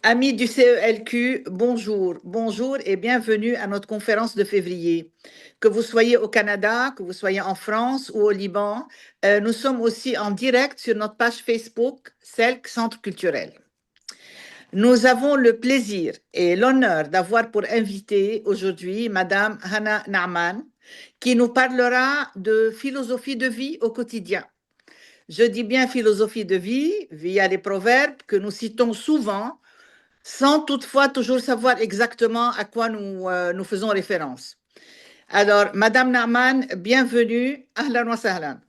Amis du CELQ, bonjour, bonjour et bienvenue à notre conférence de février. Que vous soyez au Canada, que vous soyez en France ou au Liban, nous sommes aussi en direct sur notre page Facebook CELQ Centre culturel. Nous avons le plaisir et l'honneur d'avoir pour invitée aujourd'hui Madame Hana Naaman, qui nous parlera de philosophie de vie au quotidien. Je dis bien philosophie de vie via les proverbes que nous citons souvent sans toutefois toujours savoir exactement à quoi nous faisons référence. Alors, Madame Naaman, bienvenue. Ahlan wa sahlan.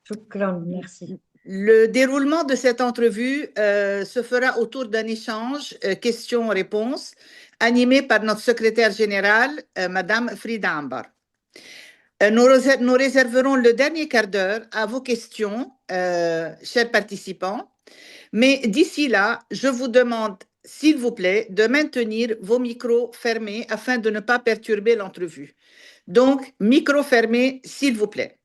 شكرا merci. Le déroulement de cette entrevue se fera autour d'un échange questions-réponses animé par notre secrétaire générale, Madame Frida Ambar. Nous réserverons le dernier quart d'heure à vos questions, chers participants. Mais d'ici là, je vous demande, s'il vous plaît, de maintenir vos micros fermés afin de ne pas perturber l'entrevue. Donc, micro fermé, s'il vous plaît.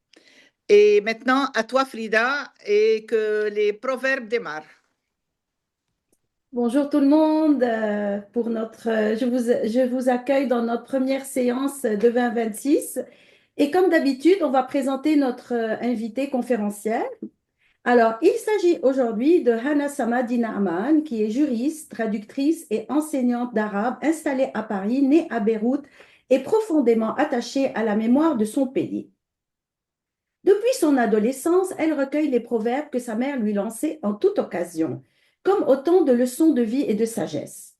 Et maintenant, à toi, Frida, et que les proverbes démarrent. Bonjour tout le monde. Je vous accueille dans notre première séance de 2026. Et comme d'habitude, on va présenter notre invitée conférencière. Alors, il s'agit aujourd'hui de Hana Samadi Naaman, qui est juriste, traductrice et enseignante d'arabe installée à Paris, née à Beyrouth et profondément attachée à la mémoire de son pays. Depuis son adolescence, elle recueille les proverbes que sa mère lui lançait en toute occasion, comme autant de leçons de vie et de sagesse.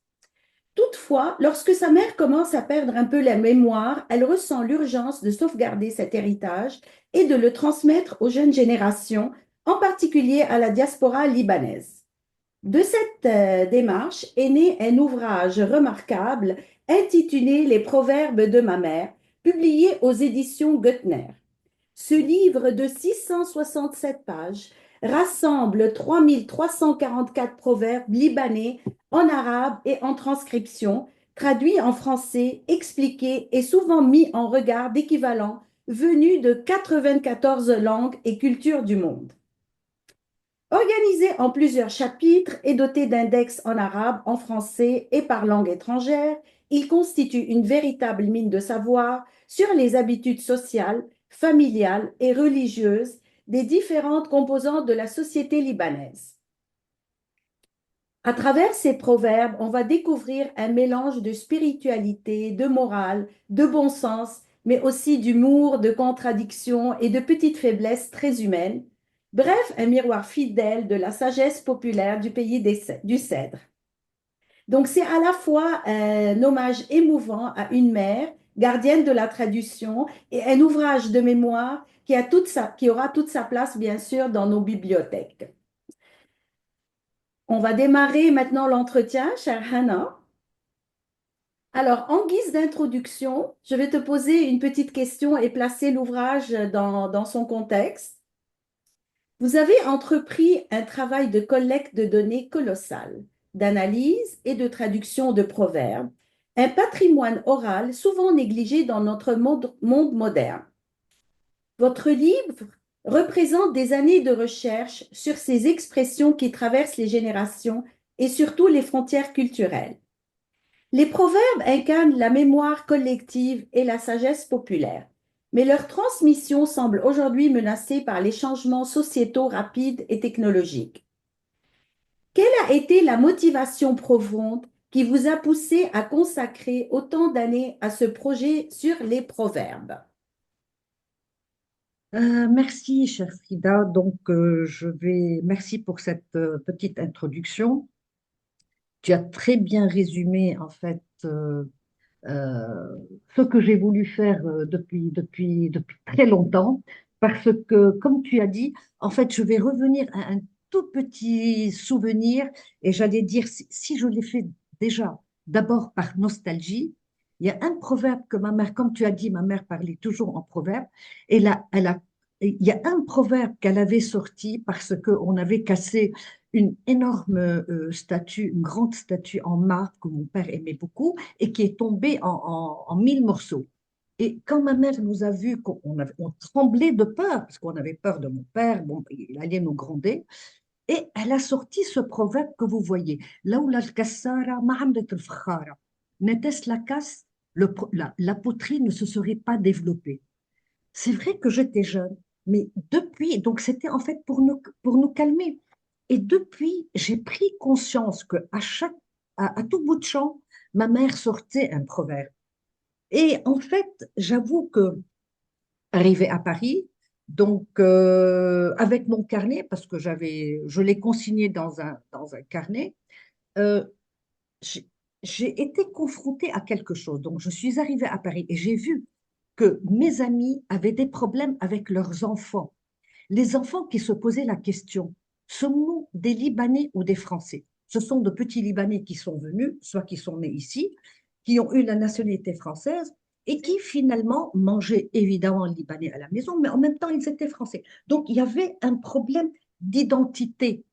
Toutefois, lorsque sa mère commence à perdre un peu la mémoire, elle ressent l'urgence de sauvegarder cet héritage et de le transmettre aux jeunes générations, en particulier à la diaspora libanaise. De cette démarche est né un ouvrage remarquable intitulé Les Proverbes de ma mère, publié aux éditions Guttner. Ce livre de 667 pages rassemble 3344 proverbes libanais en arabe et en transcription, traduits en français, expliqués et souvent mis en regard d'équivalents venus de 94 langues et cultures du monde. Organisé en plusieurs chapitres et doté d'index en arabe, en français et par langue étrangère, il constitue une véritable mine de savoir sur les habitudes sociales, familiales et religieuses des différentes composantes de la société libanaise. À travers ces proverbes, on va découvrir un mélange de spiritualité, de morale, de bon sens, mais aussi d'humour, de contradictions et de petites faiblesses très humaines. Bref, un miroir fidèle de la sagesse populaire du pays du Cèdre. Donc, c'est à la fois un hommage émouvant à une mère, gardienne de la tradition, et un ouvrage de mémoire qui aura toute sa place, bien sûr, dans nos bibliothèques. On va démarrer maintenant l'entretien, chère Hannah. Alors, en guise d'introduction, je vais te poser une petite question et placer l'ouvrage dans son contexte. Vous avez entrepris un travail de collecte de données colossal, d'analyse et de traduction de proverbes, un patrimoine oral souvent négligé dans notre monde moderne. Votre livre représente des années de recherche sur ces expressions qui traversent les générations et surtout les frontières culturelles. Les proverbes incarnent la mémoire collective et la sagesse populaire, mais leur transmission semble aujourd'hui menacée par les changements sociétaux rapides et technologiques. Quelle a été la motivation profonde qui vous a poussé à consacrer autant d'années à ce projet sur les proverbes? Merci, chère Frida. Donc, merci pour cette petite introduction. Tu as très bien résumé, en fait, euh, ce que j'ai voulu faire depuis très longtemps, parce que, comme tu as dit, en fait, je vais revenir à un tout petit souvenir, et j'allais dire, si je l'ai fait déjà, d'abord par nostalgie. Il y a un proverbe que ma mère, comme tu as dit, ma mère parlait toujours en proverbe, et là, il y a un proverbe qu'elle avait sorti parce qu'on avait cassé une énorme statue, une grande statue en marbre que mon père aimait beaucoup et qui est tombée en mille morceaux. Et quand ma mère nous a vus, on tremblait de peur, parce qu'on avait peur de mon père, bon, il allait nous gronder. Et elle a sorti ce proverbe que vous voyez. Laoula al-kassara ma amlat al-fakhara. N'était-ce la casse, la poterie ne se serait pas développée. C'est vrai que j'étais jeune, mais depuis, donc c'était en fait pour nous calmer. Et depuis, j'ai pris conscience que à tout bout de champ, ma mère sortait un proverbe. Et en fait, j'avoue que arrivé à Paris, donc avec mon carnet, parce que je l'ai consigné dans un carnet, euh, j'ai j'ai été confrontée à quelque chose. Donc, je suis arrivée à Paris et j'ai vu que mes amis avaient des problèmes avec leurs enfants. Les enfants qui se posaient la question, sommes-nous des Libanais ou des Français? Ce sont de petits Libanais qui sont venus, soit qui sont nés ici, qui ont eu la nationalité française et qui finalement mangeaient évidemment libanais à la maison, mais en même temps, ils étaient français. Donc, il y avait d'identité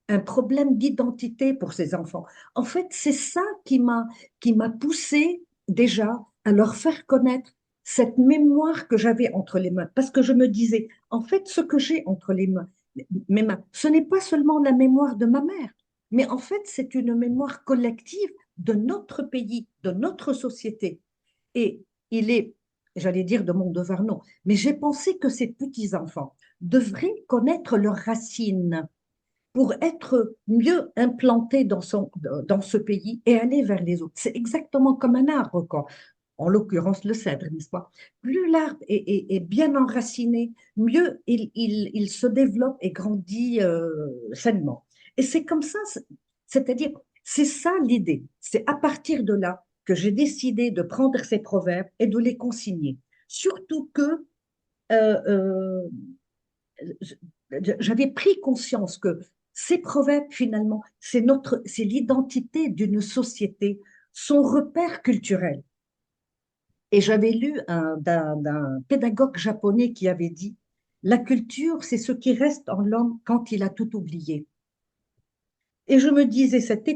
un problème d'identité pour ces enfants. En fait, c'est ça qui m'a poussé déjà à leur faire connaître cette mémoire que j'avais entre les mains. Parce que je me disais, en fait, ce que j'ai entre mes mains, ce n'est pas seulement la mémoire de ma mère, mais en fait, c'est une mémoire collective de notre pays, de notre société. Et il est, j'allais dire de mon devoir, non, mais j'ai pensé que ces petits-enfants devraient connaître leurs racines pour être mieux implanté dans ce pays et aller vers les autres. C'est exactement comme un arbre, quoi. En l'occurrence le cèdre, n'est-ce pas? Plus l'arbre est bien enraciné, mieux il se développe et grandit sainement. Et c'est comme ça, c'est-à-dire, c'est ça l'idée. C'est à partir de là que j'ai décidé de prendre ces proverbes et de les consigner. Surtout que euh, euh, j'avais pris conscience que ces proverbes, finalement, c'est l'identité d'une société, son repère culturel. Et j'avais lu d'un pédagogue japonais qui avait dit, la culture, c'est ce qui reste en l'homme quand il a tout oublié. Et je me disais, cet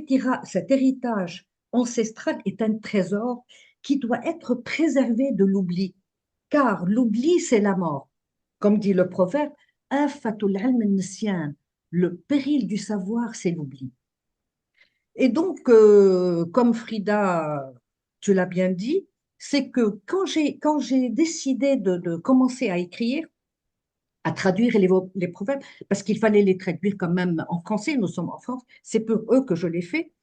héritage ancestral est un trésor qui doit être préservé de l'oubli, car l'oubli, c'est la mort. Comme dit le proverbe, Afatul ilm nisyan, le péril du savoir, c'est l'oubli. Et donc, comme Frida, tu l'as bien dit, c'est que quand j'ai décidé de commencer à écrire, à traduire les proverbes, parce qu'il fallait les traduire quand même en français, nous sommes en France, c'est pour eux que je l'ai fait,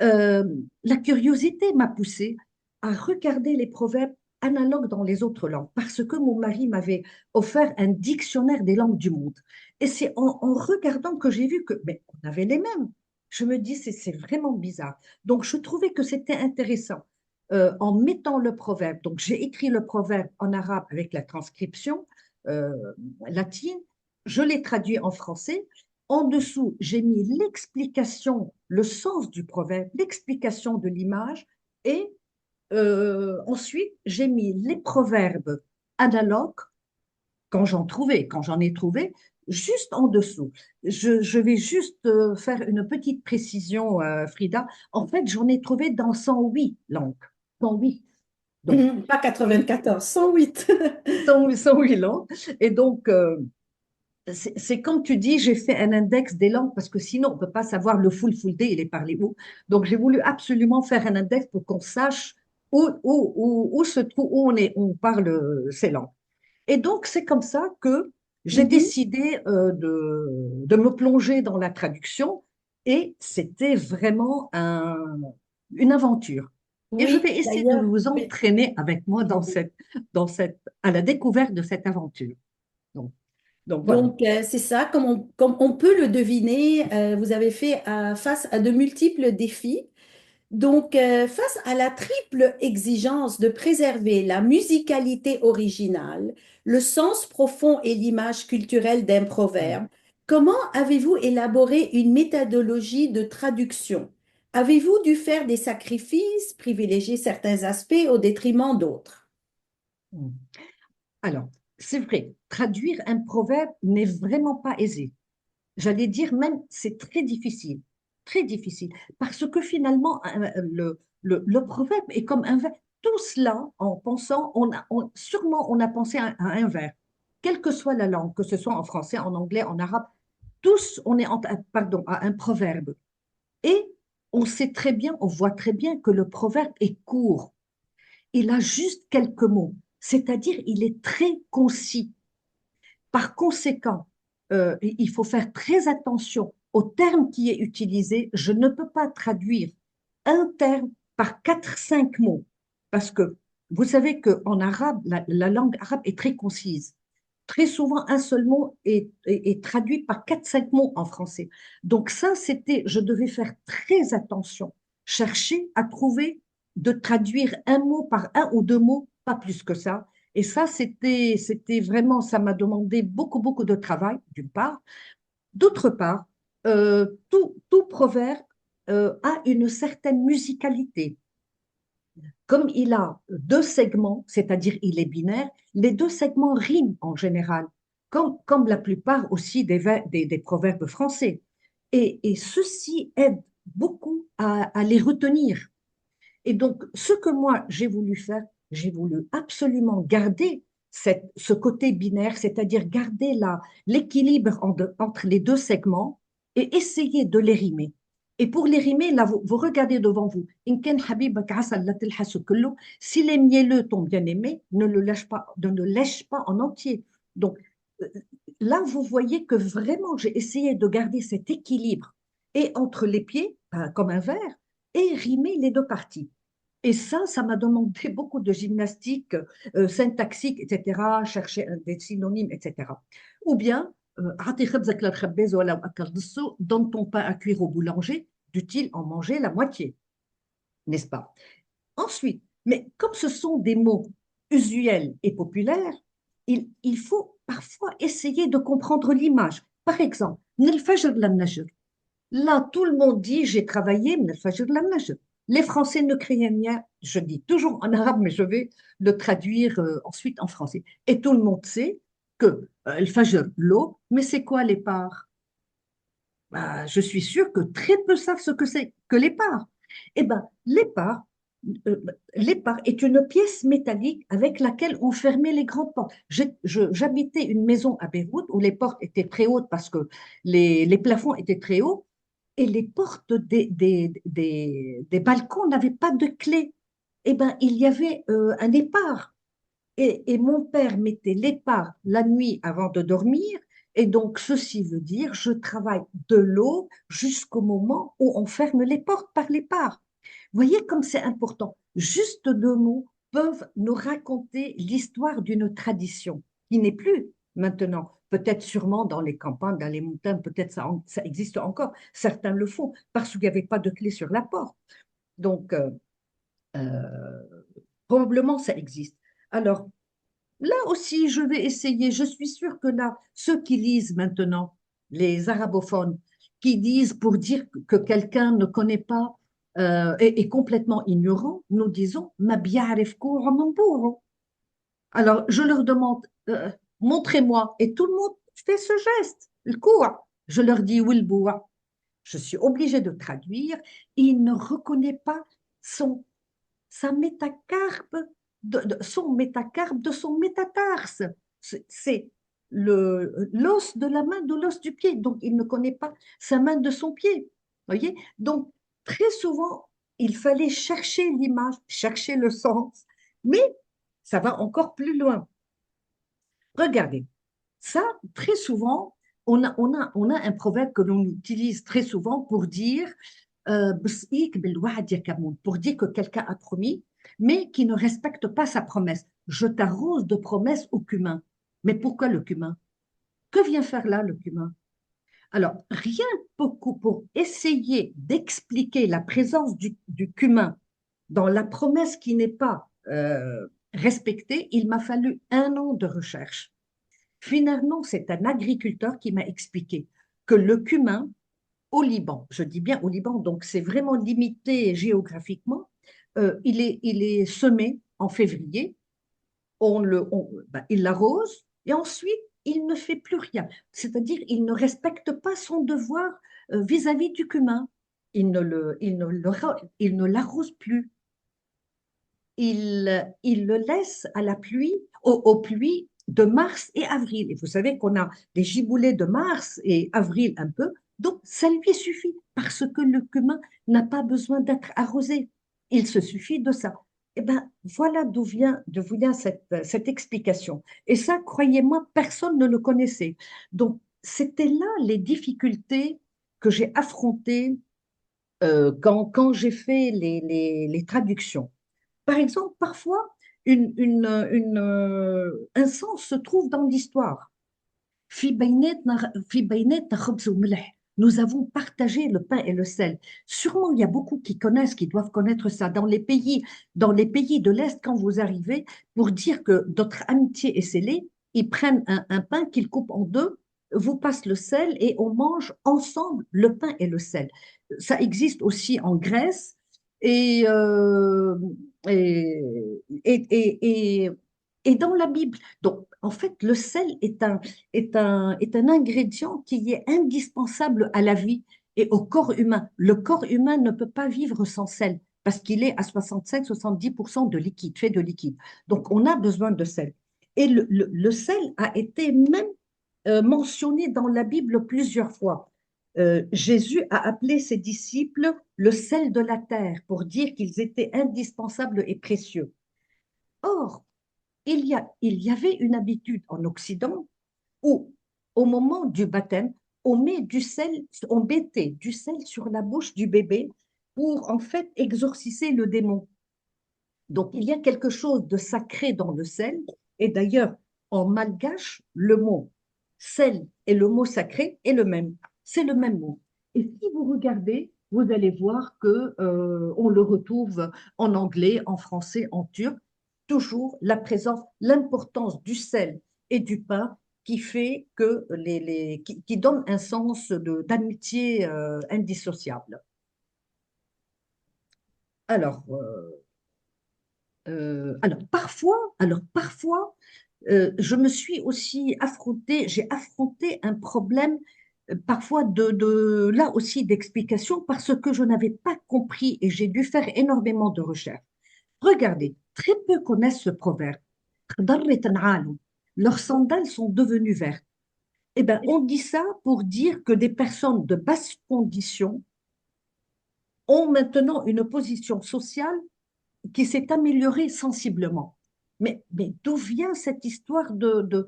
euh, la curiosité m'a poussée à regarder les proverbes analogues dans les autres langues, parce que mon mari m'avait offert un dictionnaire des langues du monde. Et c'est en regardant que j'ai vu que, mais on avait les mêmes. Je me dis, c'est vraiment bizarre. Donc, je trouvais que c'était intéressant. En mettant le proverbe, donc j'ai écrit le proverbe en arabe avec la transcription euh, latine, je l'ai traduit en français. En dessous, j'ai mis l'explication, le sens du proverbe, l'explication de l'image, et ensuite, j'ai mis les proverbes analogues quand j'en ai trouvé, juste en dessous. Je vais juste faire une petite précision, Frida. En fait, j'en ai trouvé dans 108 langues. 108. Donc, Pas 94, 108. 108 langues. Et donc, c'est quand tu dis j'ai fait un index des langues parce que sinon on ne peut pas savoir le full day il est parlé où. Donc j'ai voulu absolument faire un index pour qu'on sache où se trouve, on parle ces langues. Et donc c'est comme ça que j'ai Mhm. décidé de me plonger dans la traduction et c'était vraiment une aventure. Et je Oui, vais essayer de d'ailleurs. vous Oui. entraîner avec moi à la découverte de cette aventure. Donc, donc voilà. Donc, c'est ça, comme on peut le deviner, vous avez fait face à de multiples défis. Donc, face à la triple exigence de préserver la musicalité originale, le sens profond et l'image culturelle d'un proverbe, comment avez-vous élaboré une méthodologie de traduction? Avez-vous dû faire des sacrifices, privilégier certains aspects au détriment d'autres? Mm. Alors, c'est vrai, traduire un proverbe n'est vraiment pas aisé. J'allais dire même, c'est très difficile, parce que finalement, le proverbe est comme un verbe. Tout cela, en pensant, sûrement on a pensé à un verbe, quelle que soit la langue, que ce soit en français, en anglais, en arabe. tous, on est pardon, à un proverbe. Et on sait très bien, on voit très bien que le proverbe est court. Il a juste quelques mots, c'est-à-dire il est très concis. Par conséquent, il faut faire très attention au terme qui est utilisé. Je ne peux pas traduire un terme par quatre, cinq mots, parce que vous savez qu'en arabe, la langue arabe est très concise. Très souvent, un seul mot est traduit par quatre, cinq mots en français. Donc ça, je devais faire très attention, chercher à trouver, de traduire un mot par un ou deux mots, pas plus que ça. Et ça, c'était vraiment, ça m'a demandé beaucoup, beaucoup de travail, d'une part. D'autre part, tout proverbe a une certaine musicalité. Comme il a deux segments, c'est-à-dire il est binaire, les deux segments riment en général, comme la plupart aussi des proverbes français. Et ceci aide beaucoup à les retenir. Et donc, ce que moi, j'ai voulu faire, j'ai voulu absolument garder ce côté binaire, c'est-à-dire garder l'équilibre entre les deux segments et essayer de les rimer. Et pour les rimer, là, vous regardez devant vous. In kan habibak asal la tilhasu kullu, si les mielleux t'ont bien aimé, ne le lèche pas en entier. Donc, euh, là, vous voyez que vraiment, j'ai essayé de garder cet équilibre et entre les pieds, comme un verre, et rimer les deux parties. Et ça m'a demandé beaucoup de gymnastique syntaxique, etc., chercher des synonymes, etc. Ou bien, أعطي خبزك للخباز ولو أكل نصه, donne ton pain à cuire au boulanger, dût-il en manger la moitié, n'est-ce pas? Ensuite, mais comme ce sont des mots usuels et populaires, il faut parfois essayer de comprendre l'image. Par exemple, من الفجر للنجر. Là, tout le monde dit j'ai travaillé من الفجر للنجر. Les Français ne crient rien. Je dis toujours en arabe, mais je vais le traduire ensuite en français. Et tout le monde sait que le fajr, l'eau, mais c'est quoi les parts? Bah, je suis sûre que très peu savent ce que c'est que les parts. Eh bien, les parts est une pièce métallique avec laquelle on fermait les grandes portes. J'habitais une maison à Beyrouth où les portes étaient très hautes parce que les plafonds étaient très hauts et les portes des balcons n'avaient pas de clé. Eh bien, il y avait un épars. Et mon père mettait l'épars la nuit avant de dormir. Et donc, ceci veut dire, je travaille de l'aube jusqu'au moment où on ferme les portes par l'épars. Vous voyez comme c'est important. Juste deux mots peuvent nous raconter l'histoire d'une tradition qui n'est plus maintenant. Peut-être sûrement dans les campagnes, dans les montagnes, peut-être ça existe encore. Certains le font parce qu'il n'y avait pas de clé sur la porte. Donc, euh, probablement ça existe. Alors, là aussi, je vais essayer. Je suis sûre que là, ceux qui lisent maintenant, les arabophones, qui disent pour dire que quelqu'un ne connaît pas est complètement ignorant, nous disons ma bi'arifkou ramambourou. Alors, je leur demande, montrez-moi. Et tout le monde fait ce geste, le koua. Je leur dis, wilboua. Je suis obligée de traduire. Il ne reconnaît pas son sa métacarpe son métacarpe de son métatarse. C'est l'os de la main de l'os du pied. Donc, il ne connaît pas sa main de son pied. Voyez. Donc, très souvent, il fallait chercher l'image, chercher le sens. Mais ça va encore plus loin. Regardez, ça, très souvent, on a un proverbe que l'on utilise très souvent pour dire pour dire que quelqu'un a promis, mais qui ne respecte pas sa promesse. Je t'arrose de promesses au cumin. Mais pourquoi le cumin? Que vient faire là le cumin? Alors, rien beaucoup pour essayer d'expliquer la présence du cumin dans la promesse qui n'est pas respectée, il m'a fallu 1 an de recherche. Finalement, c'est un agriculteur qui m'a expliqué que le cumin, au Liban, je dis bien au Liban, donc c'est vraiment limité géographiquement, il est semé en février, il l'arrose et ensuite il ne fait plus rien. C'est-à-dire il ne respecte pas son devoir vis-à-vis du cumin. Il ne l'arrose plus. Il le laisse à la pluie, aux pluies de mars et avril. Et vous savez qu'on a des giboulées de mars et avril un peu, donc ça lui suffit parce que le cumin n'a pas besoin d'être arrosé. Il se suffit de ça. Eh bien, voilà d'où vient cette explication. Et ça, croyez-moi, personne ne le connaissait. Donc, c'était là les difficultés que j'ai affrontées quand j'ai fait les traductions. Par exemple, parfois, un sens se trouve dans l'histoire. في بيناتنا خبز وملح. Nous avons partagé le pain et le sel. Sûrement, il y a beaucoup qui connaissent, qui doivent connaître ça. Dans les pays de l'Est, quand vous arrivez, pour dire que notre amitié est scellée, ils prennent un pain qu'ils coupent en deux, vous passent le sel et on mange ensemble le pain et le sel. Ça existe aussi en Grèce et, euh, et, et, et, et, et dans la Bible. Donc, en fait, le sel est un ingrédient qui est indispensable à la vie et au corps humain. Le corps humain ne peut pas vivre sans sel parce qu'il est à 65-70% de liquide, fait de liquide. Donc, on a besoin de sel. Et le sel a été même mentionné dans la Bible plusieurs fois. Jésus a appelé ses disciples le sel de la terre pour dire qu'ils étaient indispensables et précieux. Or, il y avait une habitude en Occident où, au moment du baptême, on mettait du sel sur la bouche du bébé pour en fait exorciser le démon. Donc, il y a quelque chose de sacré dans le sel. Et d'ailleurs, en malgache, le mot sel et le mot sacré est le même. C'est le même mot. Et si vous regardez, vous allez voir que on le retrouve en anglais, en français, en turc. Toujours la présence, l'importance du sel et du pain qui fait que qui donne un sens d'amitié indissociable. Alors, alors parfois, je me suis aussi j'ai affronté un problème parfois là aussi d'explication parce que je n'avais pas compris et j'ai dû faire énormément de recherches. Regardez, très peu connaissent ce proverbe. Leurs sandales sont devenues vertes. Eh bien, on dit ça pour dire que des personnes de basse condition ont maintenant une position sociale qui s'est améliorée sensiblement. Mais d'où vient cette histoire de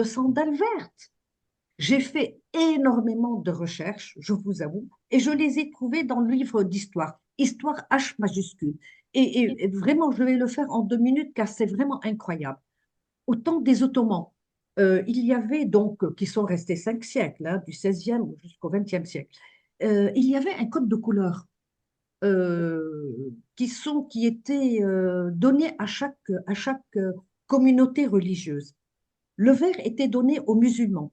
sandales vertes? J'ai fait énormément de recherches, je vous avoue, et je les ai trouvées dans le livre d'histoire, Histoire H majuscule. Et vraiment, je vais le faire en 2 minutes car c'est vraiment incroyable. Au temps des Ottomans, il y avait donc, qui sont restés 5 siècles, hein, du 16e jusqu'au 20e siècle, il y avait un code de couleur qui étaient donnés à chaque communauté religieuse. Le vert était donné aux musulmans.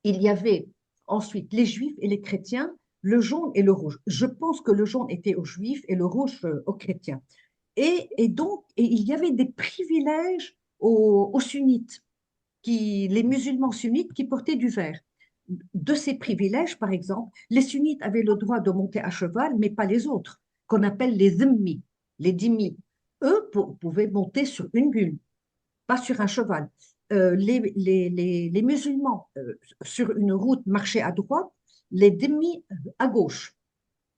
Il y avait ensuite les juifs et les chrétiens, le jaune et le rouge. Je pense que le jaune était aux juifs et le rouge aux chrétiens. Et il y avait des privilèges aux sunnites, les musulmans sunnites qui portaient du vert. De ces privilèges, par exemple, les sunnites avaient le droit de monter à cheval, mais pas les autres, qu'on appelle les dhimmi, les dhimmi. Eux pouvaient monter sur une mule, pas sur un cheval. Les musulmans sur une route marchaient à droite, les dhimmi à gauche.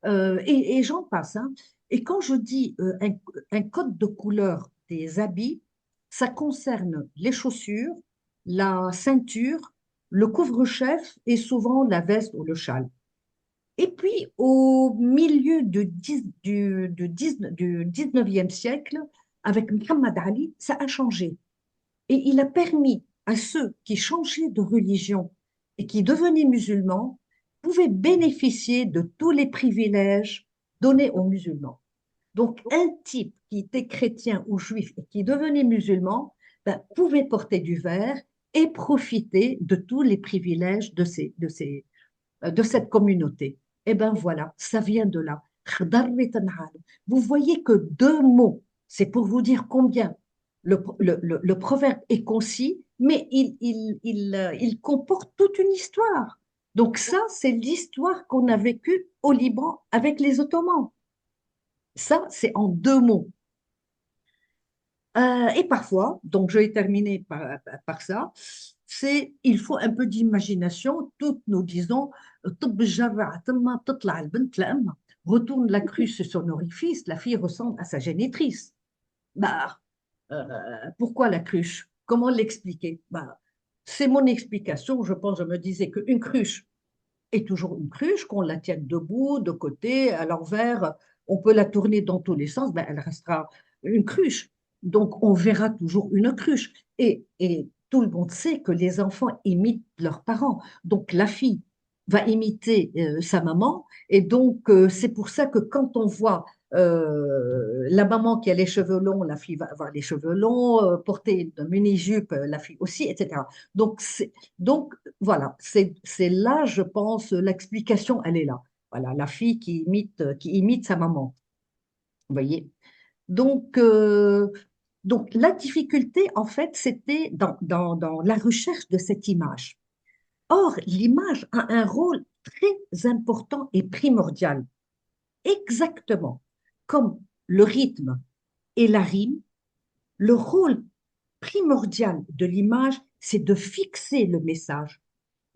Et j'en passe, hein. Et quand je dis un code de couleur des habits, ça concerne les chaussures, la ceinture, le couvre-chef et souvent la veste ou le châle. Et puis, au milieu du 19e siècle, avec Muhammad Ali, ça a changé. Et il a permis à ceux qui changeaient de religion et qui devenaient musulmans, pouvaient bénéficier de tous les privilèges donnés aux musulmans. Donc, un type qui était chrétien ou juif et qui devenait musulman, ben, pouvait porter du vert et profiter de tous les privilèges de cette communauté. Et bien voilà, ça vient de là. Vous voyez que 2 mots, c'est pour vous dire combien le proverbe est concis, mais il comporte toute une histoire. Donc ça, c'est l'histoire qu'on a vécue au Liban avec les Ottomans. Ça, c'est en 2 mots. Et parfois, donc je vais terminer par ça, c'est il faut un peu d'imagination. Toutes nous disons, طب الجرع ثم تطلع البنت لأمها. Retourne la cruche sur son orifice, la fille ressemble à sa génitrice. Bah, pourquoi la cruche? Comment l'expliquer? Bah, c'est mon explication. Je pense, je me disais qu'une cruche est toujours une cruche, qu'on la tienne debout, de côté, à l'envers, on peut la tourner dans tous les sens, ben, elle restera une cruche. Donc, on verra toujours une cruche. Et tout le monde sait que les enfants imitent leurs parents. Donc, la fille va imiter sa maman. Et donc, c'est pour ça que quand on voit la maman qui a les cheveux longs, la fille va avoir les cheveux longs, porter une mini-jupe, la fille aussi, etc. Donc, voilà, c'est là, je pense, l'explication, elle est là. Voilà, la fille qui imite sa maman. Vous voyez? Donc, la difficulté, en fait, c'était dans la recherche de cette image. Or, l'image a un rôle très important et primordial, exactement comme le rythme et la rime. Le rôle primordial de l'image, c'est de fixer le message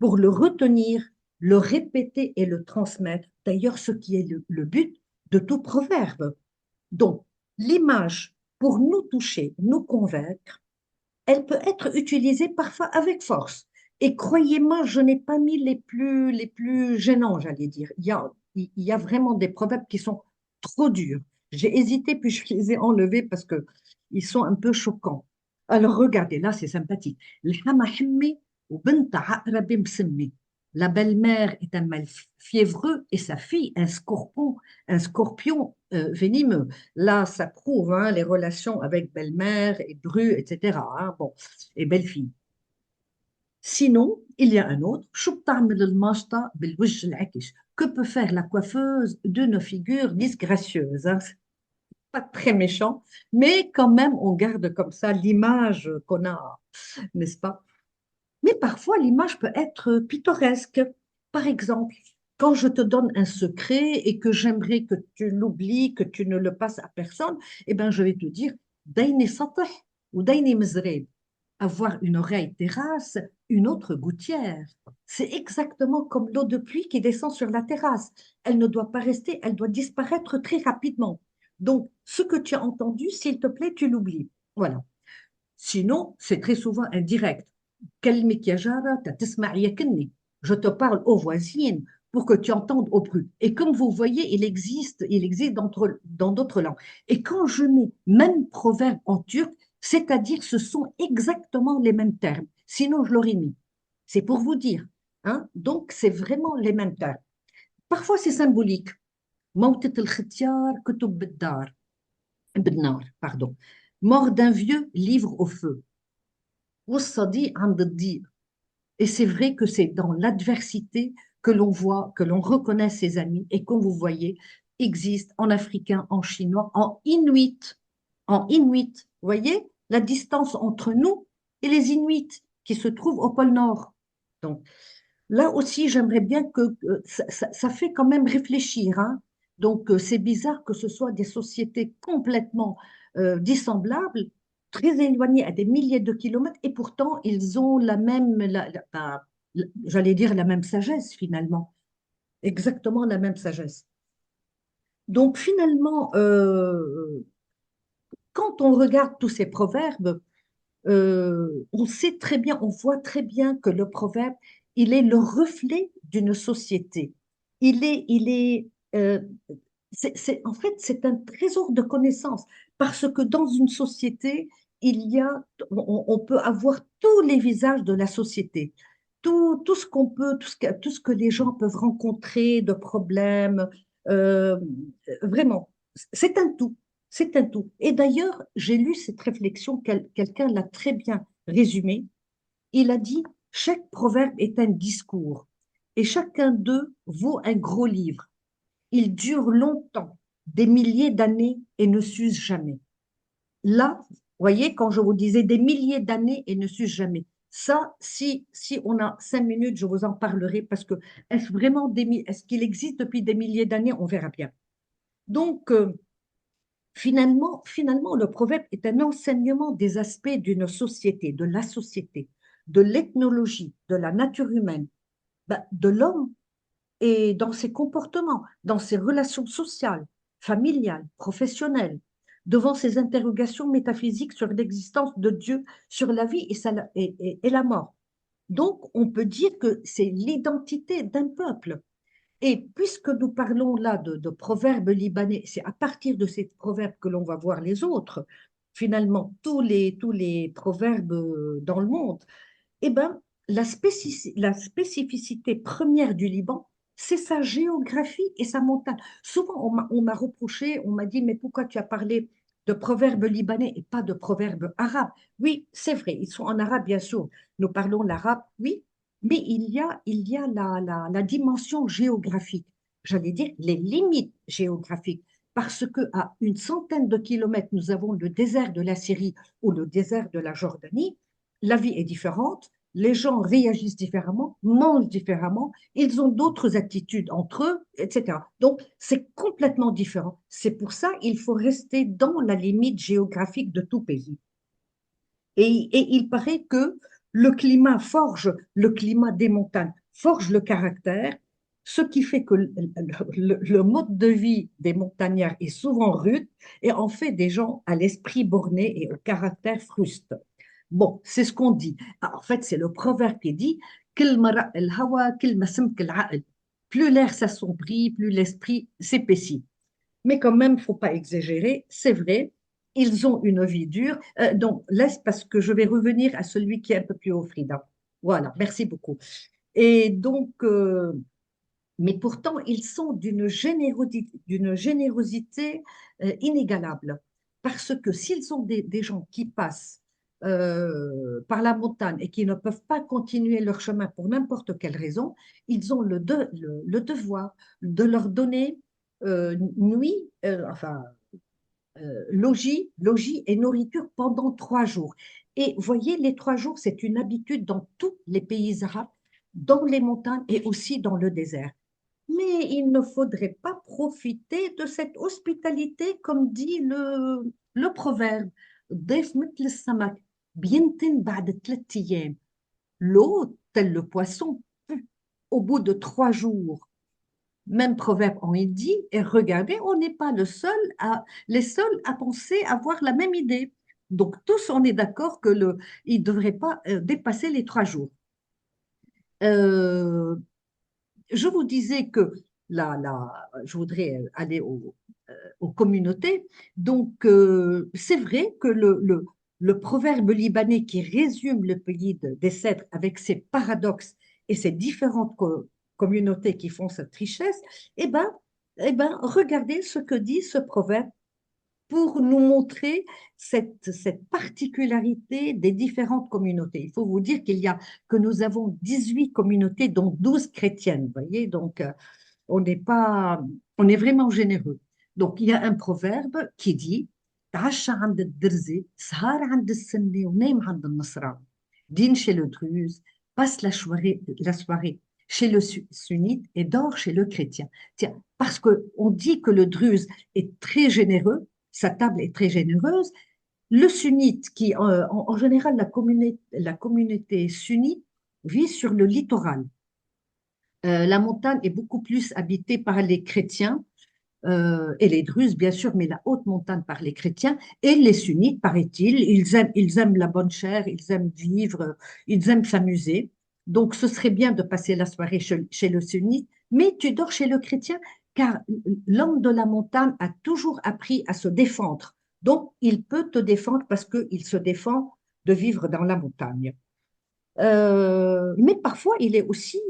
pour le retenir, le répéter et le transmettre. D'ailleurs, ce qui est le but de tout proverbe. Donc, l'image, pour nous toucher, nous convaincre, elle peut être utilisée parfois avec force. Et croyez-moi, je n'ai pas mis les plus gênants, j'allais dire. Il y a vraiment des proverbes qui sont trop durs. J'ai hésité, puis je les ai enlevés parce que ils sont un peu choquants. Alors regardez, là c'est sympathique. الحما حمي وبنت عقرب مسمي. La belle-mère est un mâle fiévreux et sa fille un scorpion venimeux. Là, ça prouve hein, les relations avec belle-mère et bru, etc. Hein, bon, et belle-fille. Sinon, il y a un autre. شو بتعمل الماشطة بالوجه العكش? Que peut faire la coiffeuse de nos figures disgracieuses? Hein? Pas très méchant, mais quand même, on garde comme ça l'image qu'on a, n'est-ce pas? Mais parfois, l'image peut être pittoresque. Par exemple, quand je te donne un secret et que j'aimerais que tu l'oublies, que tu ne le passes à personne, eh bien, je vais te dire, دايني سطح ودايني مزراب. Avoir une oreille terrasse, une autre gouttière. C'est exactement comme l'eau de pluie qui descend sur la terrasse. Elle ne doit pas rester, elle doit disparaître très rapidement. Donc, ce que tu as entendu, s'il te plaît, tu l'oublies. Voilà. Sinon, c'est très souvent indirect. كلمك يا جارة تسمع يكني. Je te parle aux voisines pour que tu entendes au plus. Et comme vous voyez, il existe dans d'autres langues. Et quand je mets même proverbe en turc, c'est-à-dire ce sont exactement les mêmes termes. Sinon, je l'aurais mis. C'est pour vous dire. Hein? Donc, c'est vraiment les mêmes termes. Parfois, c'est symbolique. موتة الختيار كتب بالنار, pardon. Mort d'un vieux, livre au feu. والصديق عند الضيق. Et c'est vrai que c'est dans l'adversité que l'on voit, que l'on reconnaît ses amis et comme vous voyez, existe en africain, en chinois, en inuit. En inuit, vous voyez la distance entre nous et les Inuits qui se trouvent au pôle Nord. Donc là aussi, j'aimerais bien que ça fait quand même réfléchir. Hein. Donc c'est bizarre que ce soit des sociétés complètement dissemblables, très éloignées à des milliers de kilomètres, et pourtant ils ont la même, j'allais dire la même sagesse finalement, exactement la même sagesse. Donc finalement, quand on regarde tous ces proverbes, on sait très bien, on voit très bien que le proverbe, il est le reflet d'une société. Euh, en fait, c'est un trésor de connaissances parce que dans une société, on peut avoir tous les visages de la société, tout ce qu'on peut, tout ce que les gens peuvent rencontrer de problèmes, euh, vraiment, c'est un tout. C'est un tout. Et d'ailleurs, j'ai lu cette réflexion, quelqu'un l'a très bien résumée. Il a dit, chaque proverbe est un discours et chacun d'eux vaut un gros livre. Ils durent longtemps, des milliers d'années et ne s'usent jamais. Là, vous voyez, quand je vous disais des milliers d'années et ne s'usent jamais, ça, si on a 5 minutes, je vous en parlerai parce que est-ce qu'il existe depuis des milliers d'années? On verra bien. Donc, Finalement, le proverbe est un enseignement des aspects d'une société, de la société, de l'ethnologie, de la nature humaine, ben, de l'homme et dans ses comportements, dans ses relations sociales, familiales, professionnelles, devant ses interrogations métaphysiques sur l'existence de Dieu, sur la vie et la mort. Donc, on peut dire que c'est l'identité d'un peuple. Et puisque nous parlons là de proverbes libanais, c'est à partir de ces proverbes que l'on va voir les autres, finalement, tous les proverbes dans le monde, eh ben, la spécificité première du Liban, c'est sa géographie et sa montagne. Souvent, on m'a reproché, on m'a dit, mais pourquoi tu as parlé de proverbes libanais et pas de proverbes arabes? Oui, c'est vrai, ils sont en arabe, bien sûr. Nous parlons l'arabe, oui, mais il y a la dimension géographique, j'allais dire les limites géographiques, parce qu'à une centaine de kilomètres, nous avons le désert de la Syrie ou le désert de la Jordanie. La vie est différente, les gens réagissent différemment, mangent différemment, ils ont d'autres attitudes entre eux, etc. Donc, c'est complètement différent. C'est pour ça qu'il faut rester dans la limite géographique de tout pays. Et il paraît que le climat forge, le climat des montagnes forge le caractère, ce qui fait que le mode de vie des montagnards est souvent rude et en fait des gens à l'esprit borné et au caractère fruste. Bon, c'est ce qu'on dit. Ah, en fait, c'est le proverbe qui dit plus l'air s'assombrit, plus l'esprit s'épaissit. Mais quand même, il ne faut pas exagérer, c'est vrai, ils ont une vie dure. Donc, laisse parce que je vais revenir à celui qui est un peu plus haut, Frida. Voilà, merci beaucoup. Et donc, mais pourtant, ils sont d'une générosité inégalable. Parce que s'ils sont des gens qui passent par la montagne et qui ne peuvent pas continuer leur chemin pour n'importe quelle raison, ils ont le devoir de leur donner nuit, logis et nourriture pendant 3 jours. Et voyez, les 3 jours, c'est une habitude dans tous les pays arabes, dans les montagnes et aussi dans le désert. Mais il ne faudrait pas profiter de cette hospitalité, comme dit le proverbe. ضيف مثل السمك بينتن بعد 3 أيام. L'eau, tel le poisson, pue au bout de 3 jours. Même proverbe en hindi. Et regardez, on n'est pas les seuls à penser avoir la même idée. Donc tous, on est d'accord que il ne devrait pas dépasser les 3 jours. Euh, je vous disais que je voudrais aller aux communautés. Donc, c'est vrai que le proverbe libanais qui résume le pays des cèdres avec ses paradoxes et ses différentes communautés qui font cette richesse, eh ben, regardez ce que dit ce proverbe pour nous montrer cette particularité des différentes communautés. Il faut vous dire que nous avons 18 communautés, dont 12 chrétiennes. Vous voyez, donc on n'est pas, on est vraiment généreux. Donc il y a un proverbe qui dit تعشى عند الدرزي سهر عند السنة ونام عند النصراني. Dîne chez le druze, passe la soirée chez le sunnite et dort chez le chrétien. Tiens, parce qu'on dit que le druze est très généreux, sa table est très généreuse. Le sunnite, qui en général, la communauté sunnite vit sur le littoral. La montagne est beaucoup plus habitée par les chrétiens et les druzes, bien sûr, mais la haute montagne par les chrétiens et les sunnites, paraît-il. Ils aiment la bonne chair, ils aiment vivre, ils aiment s'amuser. Donc, ce serait bien de passer la soirée chez le sunnite, mais tu dors chez le chrétien car l'homme de la montagne a toujours appris à se défendre. Donc, il peut te défendre parce qu'il se défend de vivre dans la montagne. Mais parfois, il est aussi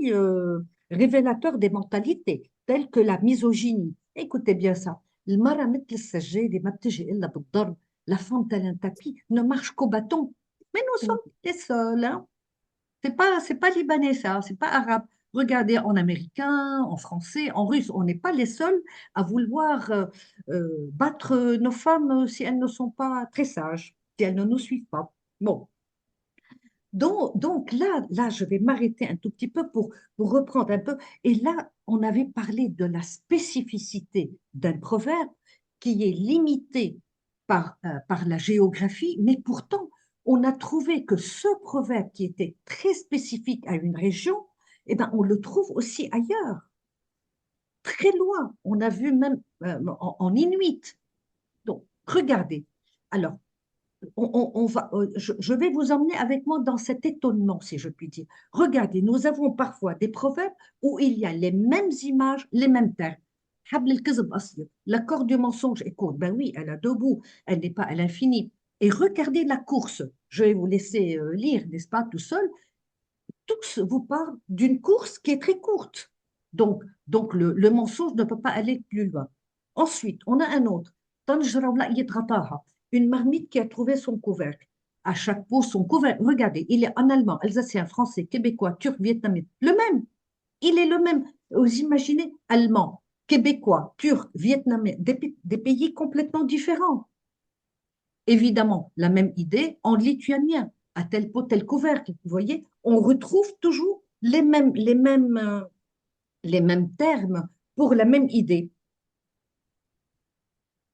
révélateur des mentalités, telles que la misogynie. Écoutez bien ça. المرأة مثل السجادة ما بتجي إلا بالضرب. La femme tel un tapis ne marche qu'au bâton. Mais nous sommes les seuls. Hein. C'est pas libanais ça, c'est pas arabe. Regardez en américain, en français, en russe, on n'est pas les seuls à vouloir battre nos femmes si elles ne sont pas très sages, si elles ne nous suivent pas. Bon, donc là, je vais m'arrêter un tout petit peu pour reprendre un peu. Et là, on avait parlé de la spécificité d'un proverbe. qui est limité par la géographie, mais pourtant, on a trouvé que ce proverbe qui était très spécifique à une région, eh ben, on le trouve aussi ailleurs, très loin. On a vu même en Inuit. Donc, regardez. Alors, je vais vous emmener avec moi dans cet étonnement, si je puis dire. Regardez, nous avons parfois des proverbes où il y a les mêmes images, les mêmes termes. حبل الكذب أصيل. La corde du mensonge est courte. Ben oui, elle a deux bouts, elle n'est pas à l'infini. Et regardez la course. Je vais vous laisser lire, n'est-ce pas, tout seul. Tous vous parlent d'une course qui est très courte. Donc le mensonge ne peut pas aller plus loin. Ensuite, on a un autre. Une marmite qui a trouvé son couvercle. À chaque pot, son couvercle. Regardez, il est en allemand, alsacien, français, québécois, turc, vietnamien. Le même. Il est le même. Vous imaginez, allemand, québécois, turc, vietnamien, des pays complètement différents. Évidemment, la même idée en lituanien, à tel pot, tel couvercle. Vous voyez, on retrouve toujours les mêmes termes pour la même idée.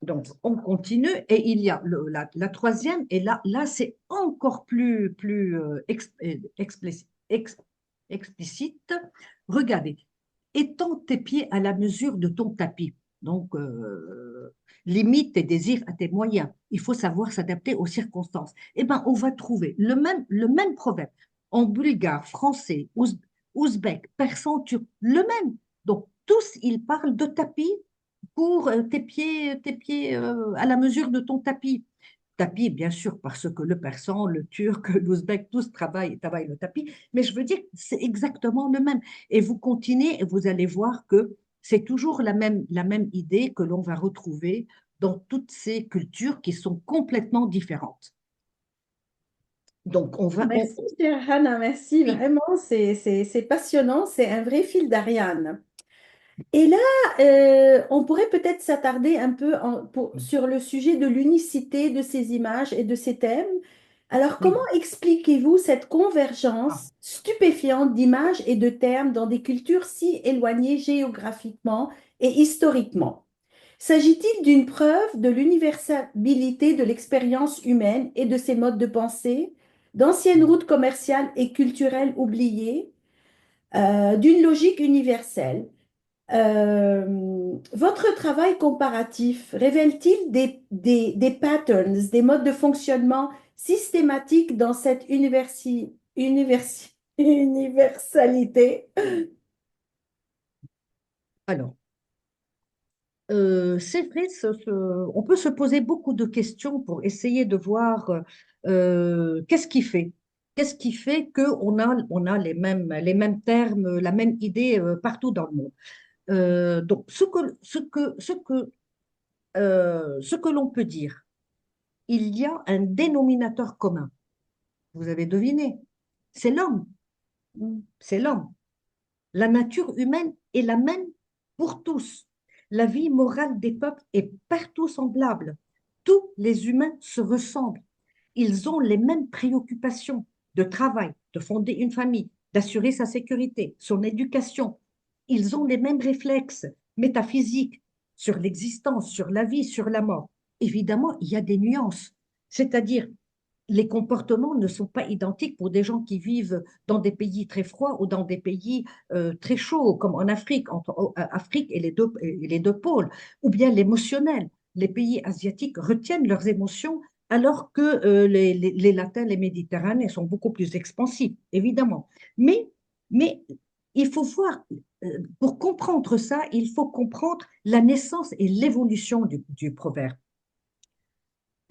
Donc, on continue et il y a la troisième, et là c'est encore plus explicite. Regardez, étends tes pieds à la mesure de ton tapis. Donc, limite tes désirs à tes moyens. Il faut savoir s'adapter aux circonstances. Eh bien, on va trouver le même proverbe en bulgare, français, ouzbek, persan, turc, le même. Donc, tous, ils parlent de tapis pour tes pieds à la mesure de ton tapis. Tapis, bien sûr, parce que le persan, le turc, l'ouzbek, tous travaillent le tapis, mais je veux dire, c'est exactement le même. Et vous continuez et vous allez voir que c'est toujours la même idée que l'on va retrouver dans toutes ces cultures qui sont complètement différentes. Donc, Merci, chère Hannah, merci. oui, Vraiment, c'est passionnant, c'est un vrai fil d'Ariane. Et là, on pourrait peut-être s'attarder un peu sur le sujet de l'unicité de ces images et de ces thèmes. Alors, comment oui. expliquez-vous cette Ah, convergence stupéfiante d'images et de termes dans des cultures si éloignées géographiquement et historiquement? S'agit-il d'une preuve de l'universalité de l'expérience humaine et de ses modes de pensée, d'anciennes routes commerciales et culturelles oubliées, d'une logique universelle? Votre travail comparatif révèle-t-il des patterns, des modes de fonctionnement systématiques dans cette universalité? alors, c'est vrai, on peut se poser beaucoup de questions pour essayer de voir qu'est-ce qui fait. Qu'est-ce qui fait qu'on a les mêmes termes, la même idée partout dans le monde. Donc, ce que l'on peut dire, il y a un dénominateur commun. Vous avez deviné, c'est l'homme. C'est l'homme. La nature humaine est la même pour tous. La vie morale des peuples est partout semblable. Tous les humains se ressemblent. Ils ont les mêmes préoccupations de travail, de fonder une famille, d'assurer sa sécurité, son éducation. Ils ont les mêmes réflexes métaphysiques sur l'existence, sur la vie, sur la mort. Évidemment, il y a des nuances. C'est-à-dire, les comportements ne sont pas identiques pour des gens qui vivent dans des pays très froids ou dans des pays très chauds, comme en Afrique, entre Afrique et les deux pôles, ou bien l'émotionnel. Les pays asiatiques retiennent leurs émotions alors que les latins, les méditerranéens sont beaucoup plus expansifs, évidemment. Mais il faut voir, pour comprendre ça, il faut comprendre la naissance et l'évolution du proverbe.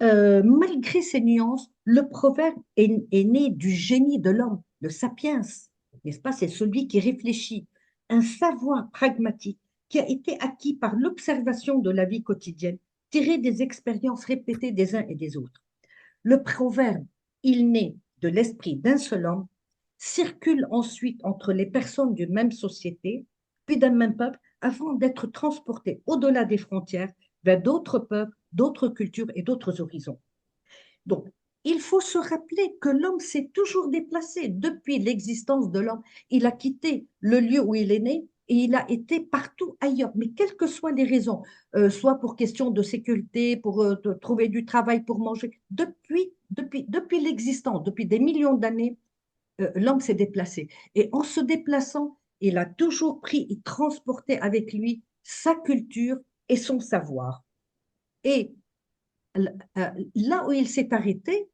Malgré ces nuances, le proverbe est né du génie de l'homme, le sapiens, n'est-ce pas? C'est celui qui réfléchit, un savoir pragmatique qui a été acquis par l'observation de la vie quotidienne, tiré des expériences répétées des uns et des autres. Le proverbe, il naît de l'esprit d'un seul homme, circule ensuite entre les personnes d'une même société, puis d'un même peuple, avant d'être transporté au-delà des frontières vers d'autres peuples, d'autres cultures et d'autres horizons. Donc, il faut se rappeler que l'homme s'est toujours déplacé depuis l'existence de l'homme. Il a quitté le lieu où il est né et il a été partout ailleurs, mais quelles que soient les raisons, soit pour question de sécurité, pour de trouver du travail, pour manger, depuis l'existence, depuis des millions d'années, l'homme s'est déplacé. Et en se déplaçant, il a toujours pris et transporté avec lui sa culture et son savoir. Et là où il s'est arrêté,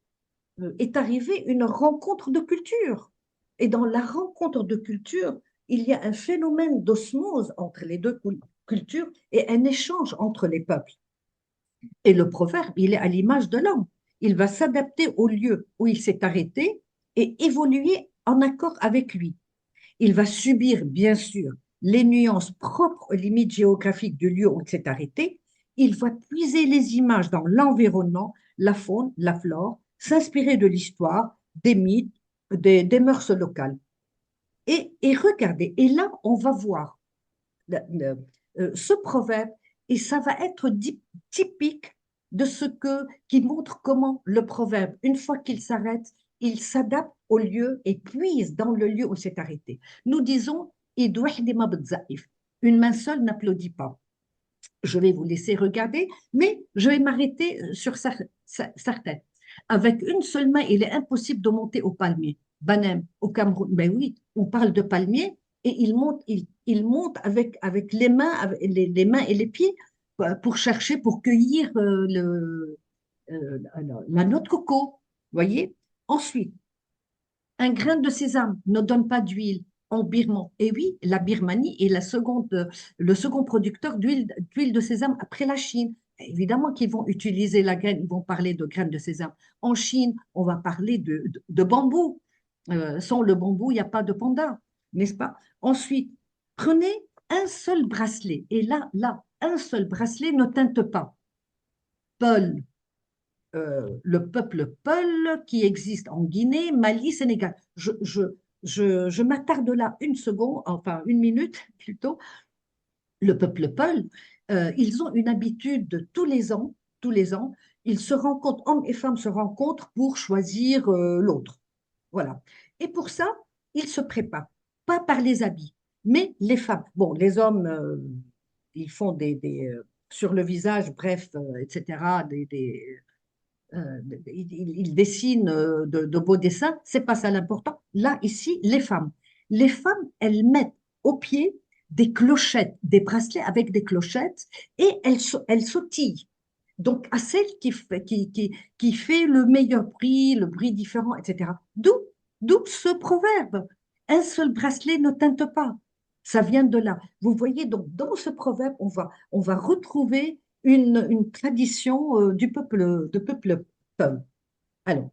est arrivée une rencontre de culture. Et dans la rencontre de culture, il y a un phénomène d'osmose entre les deux cultures et un échange entre les peuples. Et le proverbe, il est à l'image de l'homme. Il va s'adapter au lieu où il s'est arrêté et évoluer en accord avec lui. Il va subir, bien sûr, les nuances propres aux limites géographiques du lieu où il s'est arrêté. Il va puiser les images dans l'environnement, la faune, la flore, s'inspirer de l'histoire, des mythes, des mœurs locales. Et regardez, et là, on va voir ce proverbe, et ça va être typique de qui montre comment le proverbe, une fois qu'il s'arrête, il s'adapte au lieu et puise dans le lieu où s'est arrêté. Nous disons, une main seule n'applaudit pas. Je vais vous laisser regarder, mais je vais m'arrêter sur certaines. Avec une seule main, il est impossible de monter au palmier. Banem, au Cameroun, ben oui, on parle de palmier et il monte avec les mains, les mains et les pieds pour chercher, pour cueillir la noix de coco. Voyez? Ensuite, un grain de sésame ne donne pas d'huile en Birmanie. Et oui, la Birmanie est le second producteur d'huile de sésame après la Chine. Évidemment qu'ils vont utiliser la graine, ils vont parler de graines de sésame. En Chine, on va parler de bambou. Sans le bambou, il n'y a pas de panda, n'est-ce pas? Ensuite, prenez un seul bracelet. Et là, un seul bracelet ne teinte pas. Peul, le peuple Peul qui existe en Guinée, Mali, Sénégal. Je m'attarde là une seconde, enfin une minute plutôt. Le peuple Peul, ils ont une habitude tous les ans, ils se rencontrent, hommes et femmes se rencontrent pour choisir l'autre. Voilà. Et pour ça, ils se préparent, pas par les habits, mais les femmes. Bon, les hommes, ils font sur le visage, bref, etc., il dessine de beaux dessins, c'est pas ça l'important. Là, ici, les femmes. Les femmes, elles mettent au pied des clochettes, des bracelets avec des clochettes et elles sautillent. Donc, à celle qui fait le meilleur bruit, le bruit différent, etc. D'où ce proverbe. Un seul bracelet ne teinte pas. Ça vient de là. Vous voyez, donc, dans ce proverbe, on va retrouver une tradition du peuple Peul. Alors,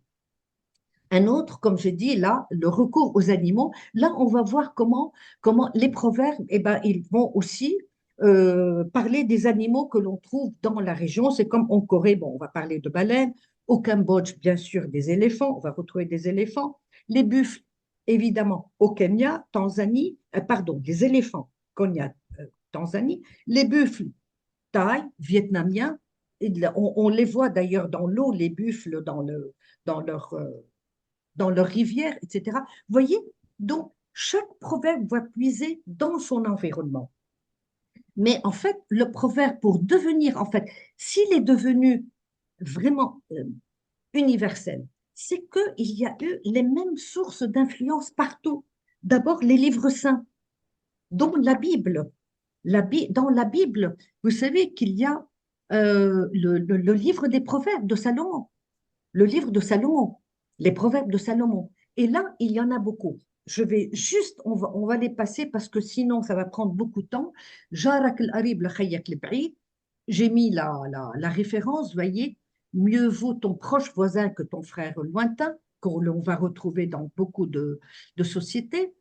un autre, comme je dis, là, le recours aux animaux, là, on va voir comment les proverbes, eh ben, ils vont aussi parler des animaux que l'on trouve dans la région. C'est comme en Corée, bon, on va parler de baleines, au Cambodge, bien sûr, des éléphants, on va retrouver des éléphants, les buffles, évidemment, au Kenya, Tanzanie, pardon, des éléphants, Kenya, Tanzanie, les buffles, Thaï, vietnamiens, on les voit d'ailleurs dans l'eau, les buffles, dans leur, euh, dans leur rivière, etc. Vous voyez, donc chaque proverbe va puiser dans son environnement. Mais en fait, le proverbe, pour devenir, en fait, s'il est devenu vraiment universel, c'est qu'il y a eu les mêmes sources d'influence partout. D'abord, les livres saints, dont la Bible. Dans la Bible, vous savez qu'il y a le livre des proverbes de Salomon, le livre de Salomon, les proverbes de Salomon. Et là, il y en a beaucoup. Je vais juste, on va les passer parce que sinon, ça va prendre beaucoup de temps. Jarak al-Harib, le Khayak al-Ba'id. J'ai mis la référence, voyez, mieux vaut ton proche voisin que ton frère lointain, qu'on va retrouver dans beaucoup de sociétés.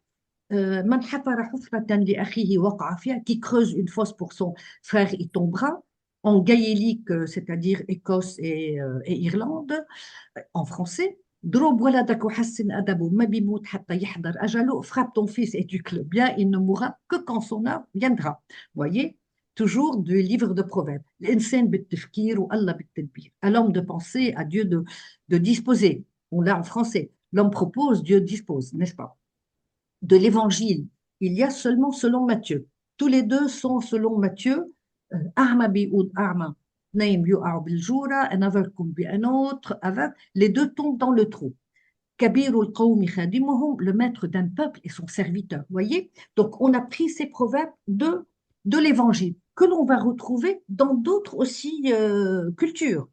Man hafara hufratan li akhihi waqa'a fiha, qui creuse une fosse pour son frère, il tombera. En gaélique, c'est-à-dire Écosse et Irlande, en français. ضرب ولدك وحسن أدبه ما بيموت حتى يحضر أجله. Frappe ton fils et tu le bien, il ne mourra que quand son heure viendra. Voyez, toujours du livre de Proverbes. الإنسان بالتفكير والله بالتدبير. À l'homme de penser, à Dieu de disposer. On l'a en français. L'homme propose, Dieu dispose, n'est-ce pas? De l'évangile il y a seulement selon Matthieu. Tous les deux sont selon Matthieu. A'ma bi'oud a'ma, naim yu'a'u biljura, un averkum bi un autre, les deux tombent dans le trou. Kabirul qawmi khadimuhum, le maître d'un peuple et son serviteur. Vous voyez? Donc, on a pris ces proverbes de l'Évangile, que l'on va retrouver dans d'autres aussi cultures,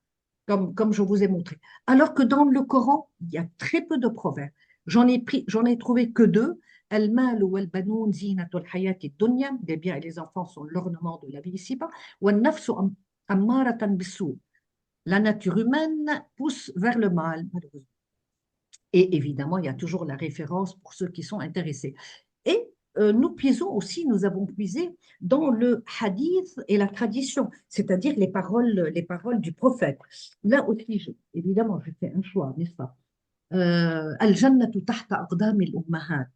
comme je vous ai montré. Alors que dans le Coran, il y a très peu de proverbes. J'en ai trouvé que deux. Al-mal wal banoun zinatul hayati dunya, les biens et les enfants sont l'ornement de la vie ici-bas. Wal nafsu ammaratan bissou, la nature humaine pousse vers le mal, malheureusement. Et évidemment, il y a toujours la référence pour ceux qui sont intéressés. Et nous puisons aussi, nous avons puisé dans le hadith et la tradition, c'est-à-dire les paroles du prophète. Là aussi, évidemment, j'ai fait un choix, n'est-ce pas? Al-jannatu tahta aqdamil ummahat.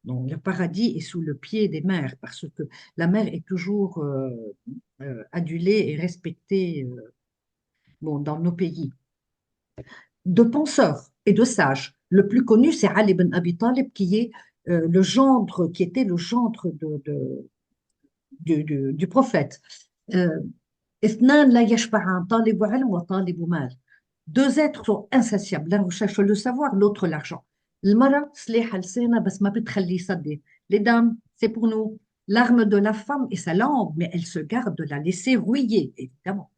Donc, le paradis est sous le pied des mères, parce que la mère est toujours adulée et respectée bon, dans nos pays. De penseurs et de sages. Le plus connu, c'est Ali ibn Abi Talib, qui est le gendre, qui était le gendre du prophète. اثنان لا يشبعان طالب علم وطالب مال. Deux êtres sont insatiables. L'un recherche le savoir, l'autre l'argent. المرأة سلاح لسانها بس ما بتخليه يصدق. Les dames, c'est pour nous. L'arme de la femme est sa langue, mais elle se garde de la laisser rouiller, évidemment.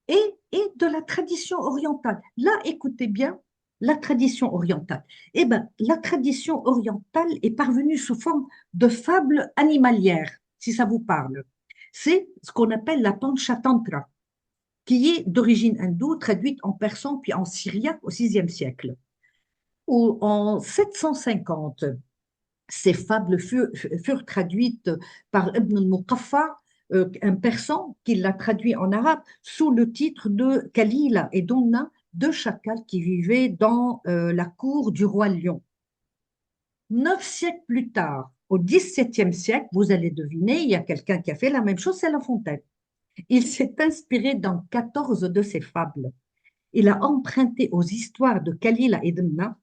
Et de la tradition orientale. Là, écoutez bien, la tradition orientale. Eh bien, la tradition orientale est parvenue sous forme de fables animalières, si ça vous parle. C'est ce qu'on appelle la Panchatantra, qui est d'origine hindoue, traduite en persan puis en syriaque au VIe siècle. En 750, ces fables furent traduites par Ibn al-Muqaffa, un persan qui l'a traduit en arabe sous le titre de Kalila et Domna, deux chacals qui vivaient dans la cour du roi Lion. 9 siècles plus tard, au XVIIe siècle, vous allez deviner, il y a quelqu'un qui a fait la même chose, c'est La Fontaine. Il s'est inspiré dans 14 de ses fables. Il a emprunté aux histoires de Kalila et Domna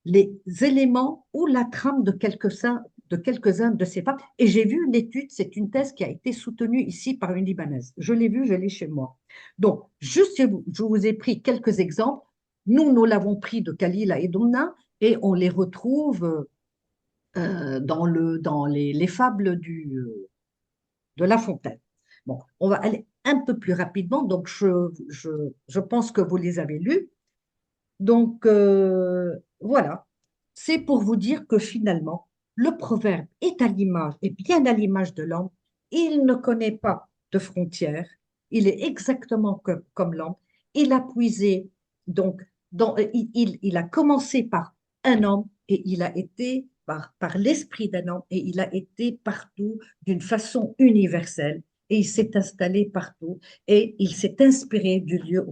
les éléments ou la trame de quelques-uns de ces fables. Et j'ai vu une étude, c'est une thèse qui a été soutenue ici par une Libanaise. Je l'ai vue, je l'ai chez moi. Donc, juste, je vous ai pris quelques exemples. Nous l'avons pris de Kalila et Domna et on les retrouve dans les fables de La Fontaine. Bon, on va aller un peu plus rapidement. Donc, je pense que vous les avez lus. Donc, voilà, c'est pour vous dire que finalement, le proverbe est à l'image, est bien à l'image de l'homme. Il ne connaît pas de frontières. Il est exactement comme l'homme. Il a puisé, donc, il a commencé par un homme et il a été par l'esprit d'un homme et il a été partout d'une façon universelle et il s'est installé partout et il s'est inspiré du lieu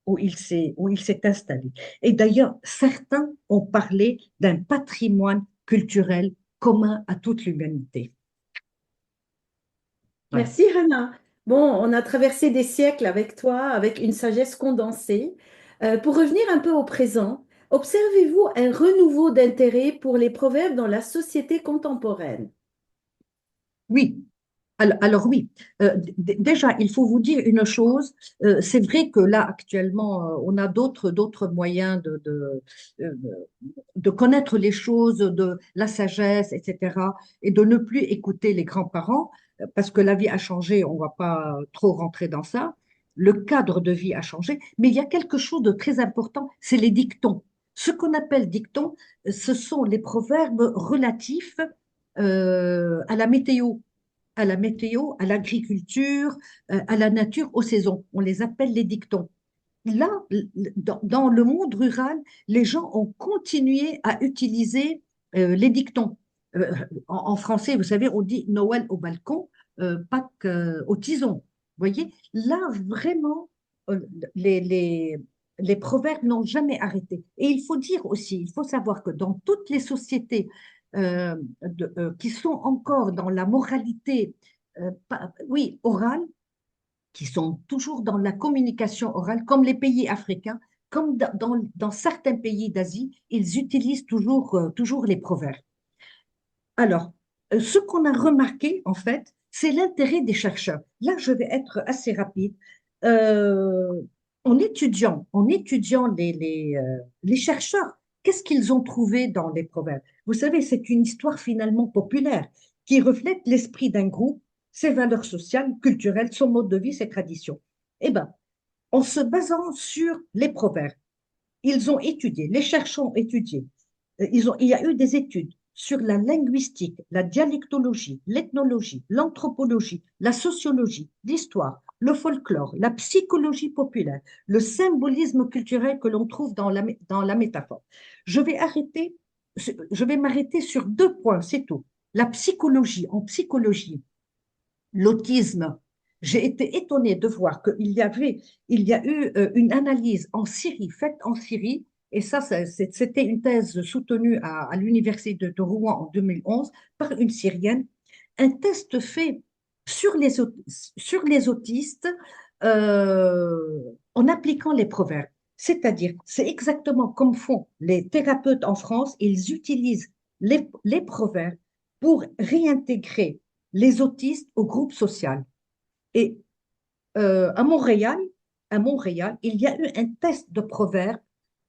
où il s'est installé. Et d'ailleurs, certains ont parlé d'un patrimoine culturel commun à toute l'humanité. Ouais. Merci, Hannah. Bon, on a traversé des siècles avec toi, avec une sagesse condensée. Pour revenir un peu au présent, observez-vous un renouveau d'intérêt pour les proverbes dans la société contemporaine? Oui, alors oui, déjà, il faut vous dire une chose, c'est vrai que là, actuellement, on a d'autres moyens euh, de connaître les choses, de la sagesse, etc., et de ne plus écouter les grands-parents, parce que la vie a changé, on ne va pas trop rentrer dans ça, le cadre de vie a changé, mais il y a quelque chose de très important, c'est les dictons. Ce qu'on appelle dictons, ce sont les proverbes relatifs à la météo, à l'agriculture, à la nature, aux saisons. On les appelle les dictons. Là, dans le monde rural, les gens ont continué à utiliser les dictons. En français, vous savez, on dit Noël au balcon, Pâques au tison. Vous voyez, là, vraiment, euh, les, les, les proverbes n'ont jamais arrêté. Et il faut dire aussi, il faut savoir que dans toutes les sociétés qui sont encore dans la moralité, oui, orale, qui sont toujours dans la communication orale, comme les pays africains, comme dans certains pays d'Asie, ils utilisent toujours les proverbes. Alors, ce qu'on a remarqué, en fait, c'est l'intérêt des chercheurs. Là, je vais être assez rapide. Euh, en étudiant les chercheurs, qu'est-ce qu'ils ont trouvé dans les proverbes? Vous savez, c'est une histoire finalement populaire qui reflète l'esprit d'un groupe, ses valeurs sociales, culturelles, son mode de vie, ses traditions. Eh bien, en se basant sur les proverbes, ils ont étudié, les chercheurs ont étudié, il y a eu des études sur la linguistique, la dialectologie, l'ethnologie, l'anthropologie, la sociologie, l'histoire, le folklore, la psychologie populaire, le symbolisme culturel que l'on trouve dans la métaphore. Je vais arrêter, je vais m'arrêter sur 2 points, c'est tout. La psychologie, en psychologie, l'autisme. J'ai été étonnée de voir il y a eu une analyse en Syrie, faite en Syrie, et ça, c'était une thèse soutenue à l'université de Rouen en 2011 par une Syrienne, un test fait sur les autistes en appliquant les proverbes. C'est-à-dire, c'est exactement comme font les thérapeutes en France, ils utilisent les proverbes pour réintégrer les autistes au groupe social. Et à Montréal, il y a eu un test de proverbes,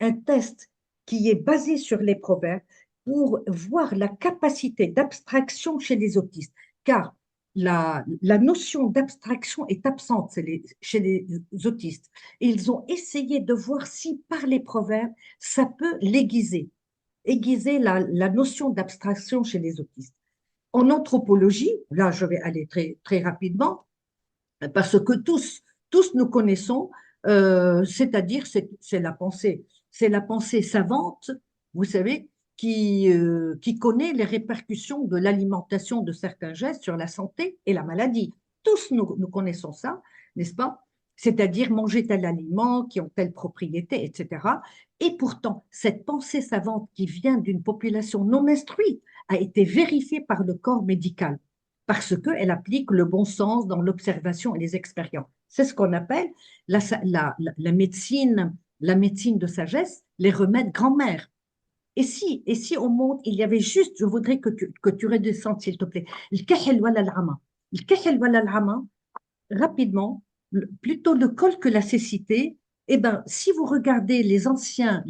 un test qui est basé sur les proverbes pour voir la capacité d'abstraction chez les autistes. Car la notion d'abstraction est absente chez les autistes. Et ils ont essayé de voir si par les proverbes, ça peut aiguiser la notion d'abstraction chez les autistes. En anthropologie, là je vais aller très, très rapidement, parce que tous nous connaissons, c'est-à-dire c'est la pensée savante, vous savez, qui connaît les répercussions de l'alimentation de certains gestes sur la santé et la maladie. Tous nous connaissons ça, n'est-ce pas? C'est-à-dire manger tel aliment qui ont telle propriété, etc. Et pourtant, cette pensée savante qui vient d'une population non instruite a été vérifiée par le corps médical parce qu'elle applique le bon sens dans l'observation et les expériences. C'est ce qu'on appelle la médecine, la médecine de sagesse, les remèdes grand-mère. Et si au monde, il y avait juste, je voudrais que tu redescendes, s'il te plaît, le kahel wala l'ama. Le kahel wala l'ama, rapidement, plutôt le col que la cécité, eh ben, si vous regardez les anciens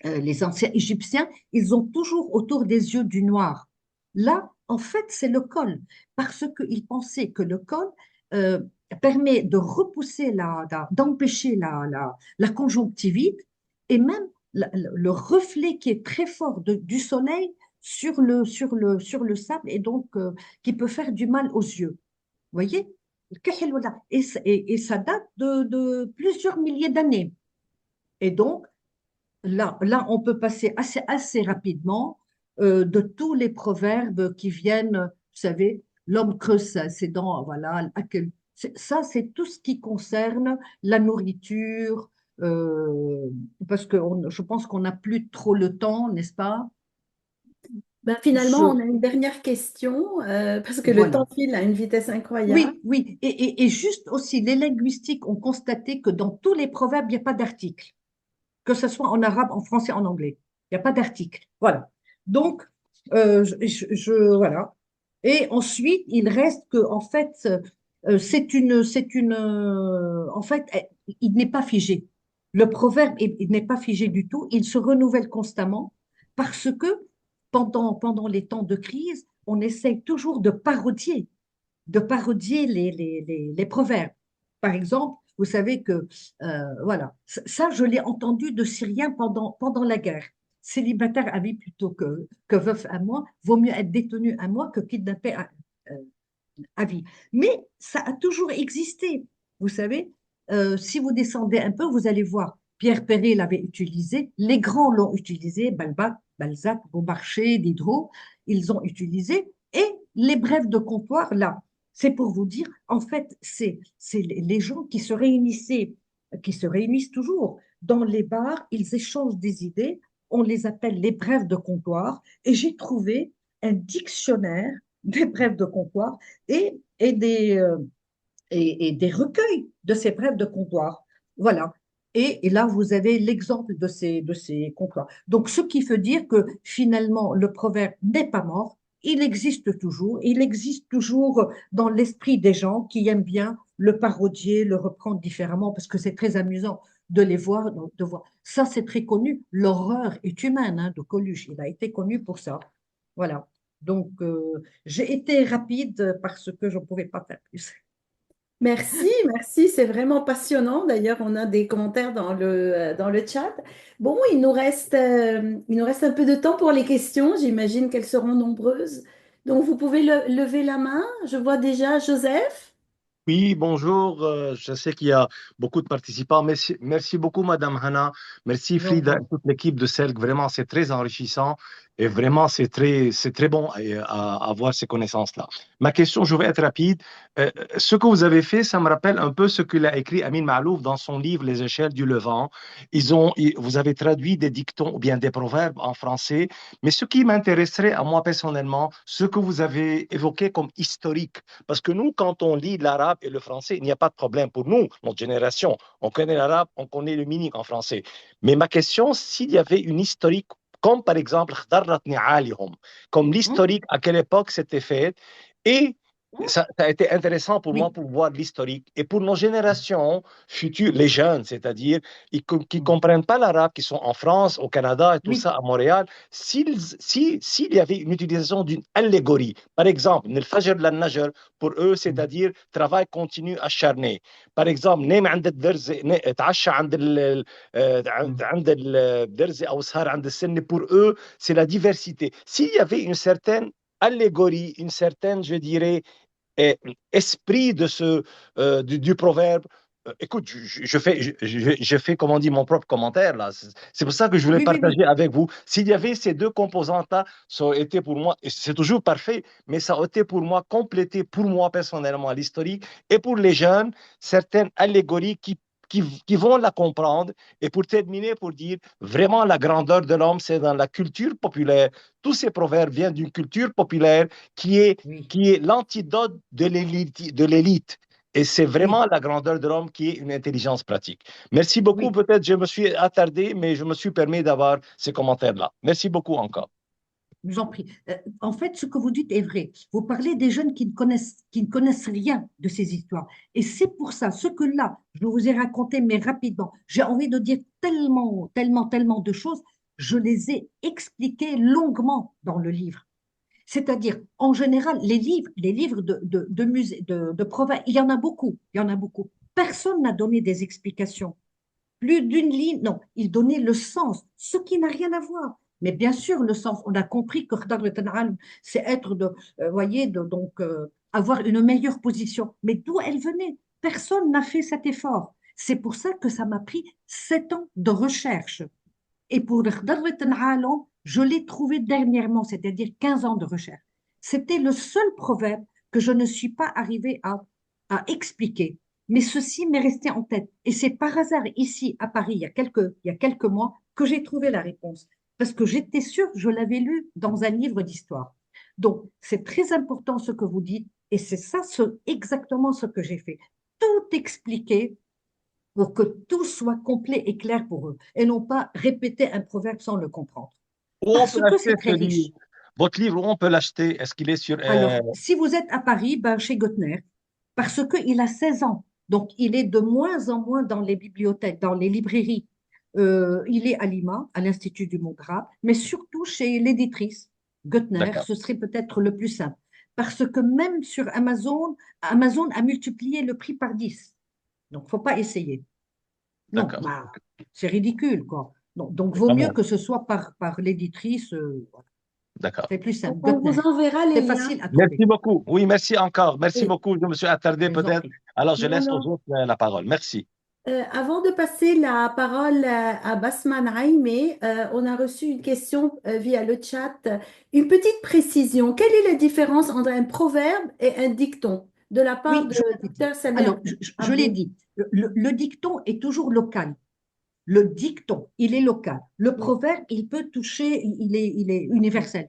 Égyptiens, ils ont toujours autour des yeux du noir. Là, en fait, c'est le col, parce qu'ils pensaient que le col euh, permet de repousser, d'empêcher la conjonctivite et même le reflet qui est très fort du soleil sur le sable et donc qui peut faire du mal aux yeux. Vous voyez? Et ça date de plusieurs milliers d'années. Et donc, là, on peut passer assez rapidement de tous les proverbes qui viennent, vous savez, l'homme creuse ses dents, voilà. Ça, c'est tout ce qui concerne la nourriture, parce que je pense qu'on n'a plus trop le temps, n'est-ce pas? Ben, finalement, Je, on a une dernière question parce que le temps voilà. file à une vitesse incroyable. Oui, oui. Et juste aussi, les linguistiques ont constaté que dans tous les proverbes, il n'y a pas d'article, que ce soit en arabe, en français, en anglais. Il n'y a pas d'article. Voilà. Donc, voilà. Et ensuite, il reste que, en fait, en fait, il n'est pas figé. Le proverbe, il n'est pas figé du tout. Il se renouvelle constamment parce que pendant les temps de crise, on essaye toujours de parodier les proverbes. Par exemple, vous savez que, voilà, ça, je l'ai entendu de Syriens pendant la guerre. Célibataire à vie plutôt que veuf à moi, vaut mieux être détenu à moi que kidnappé à vie. Mais ça a toujours existé. Vous savez, si vous descendez un peu, vous allez voir, Pierre Perret l'avait utilisé, les grands l'ont utilisé, Balzac, Beaumarchais, Diderot, ils ont utilisé, et les brèves de comptoir, là, c'est pour vous dire, en fait, c'est les gens qui se réunissent toujours dans les bars, ils échangent des idées, on les appelle les brèves de comptoir, et j'ai trouvé un dictionnaire des brèves de comptoir et des recueils de ces brèves de comptoir. Voilà. Et là, vous avez l'exemple de ces complots. Donc, ce qui veut dire que finalement, le proverbe n'est pas mort, il existe toujours dans l'esprit des gens qui aiment bien le parodier, le reprendre différemment, parce que c'est très amusant de les voir, de voir. Ça, c'est très connu. L'horreur est humaine, hein, de Coluche. Il a été connu pour ça. Voilà. Donc, j'ai été rapide parce que je ne pouvais pas faire plus. Merci, merci, c'est vraiment passionnant. D'ailleurs, on a des commentaires dans le chat. Bon, il nous reste un peu de temps pour les questions. J'imagine qu'elles seront nombreuses. Donc, vous pouvez lever la main. Je vois déjà Joseph. Oui, bonjour. Je sais qu'il y a beaucoup de participants. Merci beaucoup, Madame Hana. Merci, J'en Frida, et prie. toute l'équipe de CELC. Vraiment, c'est très enrichissant et vraiment, c'est très bon à avoir ces connaissances-là. Ma question, je vais être rapide. Ce que vous avez fait, ça me rappelle un peu ce qu'il a écrit Amin Maalouf dans son livre Les échelles du Levant. Vous avez traduit des dictons ou bien des proverbes en français. Mais ce qui m'intéresserait à moi personnellement, ce que vous avez évoqué comme historique. Parce que nous, quand on lit l'arabe et le français, il n'y a pas de problème pour nous, notre génération. On connaît l'arabe, on connaît le meaning en français. Mais ma question, s'il y avait une historique, comme par exemple, comme Hum, l'historique, à quelle époque c'était fait, et hum, ça a été intéressant pour moi Oui. pour voir l'historique. Et pour nos générations futures, les jeunes, c'est-à-dire qui ne Hum, comprennent pas l'arabe, qui sont en France, au Canada et tout Oui. ça, à Montréal, s'il y avait une utilisation d'une allégorie, par exemple, الفجر للنجر, pour eux, Hum, c'est-à-dire travail continu acharné. Par exemple, نام عند الدرز اتعشى عند hum, عند الدرز أو سهر عند السن, pour eux, c'est la diversité. S'il y avait une certaine allégorie, une certaine, je dirais, et esprit du proverbe. Écoute, je fais, comme on dit, mon propre commentaire là. C'est pour ça que je voulais Oui, oui, oui. partager avec vous. S'il y avait ces deux composantes-là, ça aurait été pour moi, et c'est toujours parfait, mais ça aurait été pour moi complété, pour moi personnellement, l'historique, et pour les jeunes, certaines allégories qui vont la comprendre. Et pour terminer, pour dire, vraiment, la grandeur de l'homme, c'est dans la culture populaire. Tous ces proverbes viennent d'une culture populaire qui est Oui, qui est l'antidote de l'élite, de l'élite. Et c'est oui, vraiment la grandeur de l'homme qui est une intelligence pratique. Merci beaucoup. oui. Peut-être je me suis attardé, mais je me suis permis d'avoir ces commentaires-là. Merci beaucoup encore. Je vous en prie. En fait, ce que vous dites est vrai. Vous parlez des jeunes qui ne connaissent rien de ces histoires. Et c'est pour ça, ce que là, je vous ai raconté, mais rapidement, j'ai envie de dire tellement, tellement, tellement de choses, je les ai expliquées longuement dans le livre. C'est-à-dire, en général, les livres de musée, de province, il y en a beaucoup, il y en a beaucoup. Personne n'a donné des explications. Plus d'une ligne, non, il donnait le sens, ce qui n'a rien à voir. Mais bien sûr, le sens, on a compris que Khadr al c'est être voyez, donc avoir une meilleure position. Mais d'où elle venait? Personne n'a fait cet effort. C'est pour ça que ça m'a pris 7 ans de recherche. Et pour Khadr je l'ai trouvé dernièrement, c'est-à-dire 15 ans de recherche. C'était le seul proverbe que je ne suis pas arrivée à expliquer. Mais ceci m'est resté en tête. Et c'est par hasard ici à Paris, il y a quelques mois, que j'ai trouvé la réponse. Parce que j'étais sûre, je l'avais lu dans un livre d'histoire. Donc, c'est très important ce que vous dites. Et c'est ça exactement ce que j'ai fait. Tout expliquer pour que tout soit complet et clair pour eux. Et non pas répéter un proverbe sans le comprendre. Où on Parce peut que l'acheter c'est ce très livre? riche. Votre livre, où on peut l'acheter? Est-ce qu'il est sur... Alors, si vous êtes à Paris, ben, chez Gottner, parce qu'il a 16 ans, donc il est de moins en moins dans les bibliothèques, dans les librairies. Il est à Lima, à l'Institut du Monde Arabe, mais surtout chez l'éditrice Gottner, D'accord, ce serait peut-être le plus simple. Parce que même sur Amazon, Amazon a multiplié le prix par 10. Donc, il ne faut pas essayer. Non, d'accord. bah, c'est ridicule, quoi. Donc, Mais vaut quand mieux même. que ce soit par l'éditrice. Voilà. D'accord. C'est plus simple. On vous Gottner. enverra les C'est liens. facile à trouver. Merci beaucoup. Oui, merci encore. Merci Et, beaucoup. Je me suis attardé Je vous en peut-être. prie. Alors, je non, laisse aux non. autres la parole. Merci. Avant de passer la parole à Basma Naïmé, on a reçu une question via le chat. Une petite précision. Quelle est la différence entre un proverbe et un dicton de la part Oui, de je l'avais dit. Dr Samer Alors, je l'ai Abou? dit. Le dicton est toujours local. Le dicton, il est local. Le Oui. proverbe, il peut toucher, il est universel.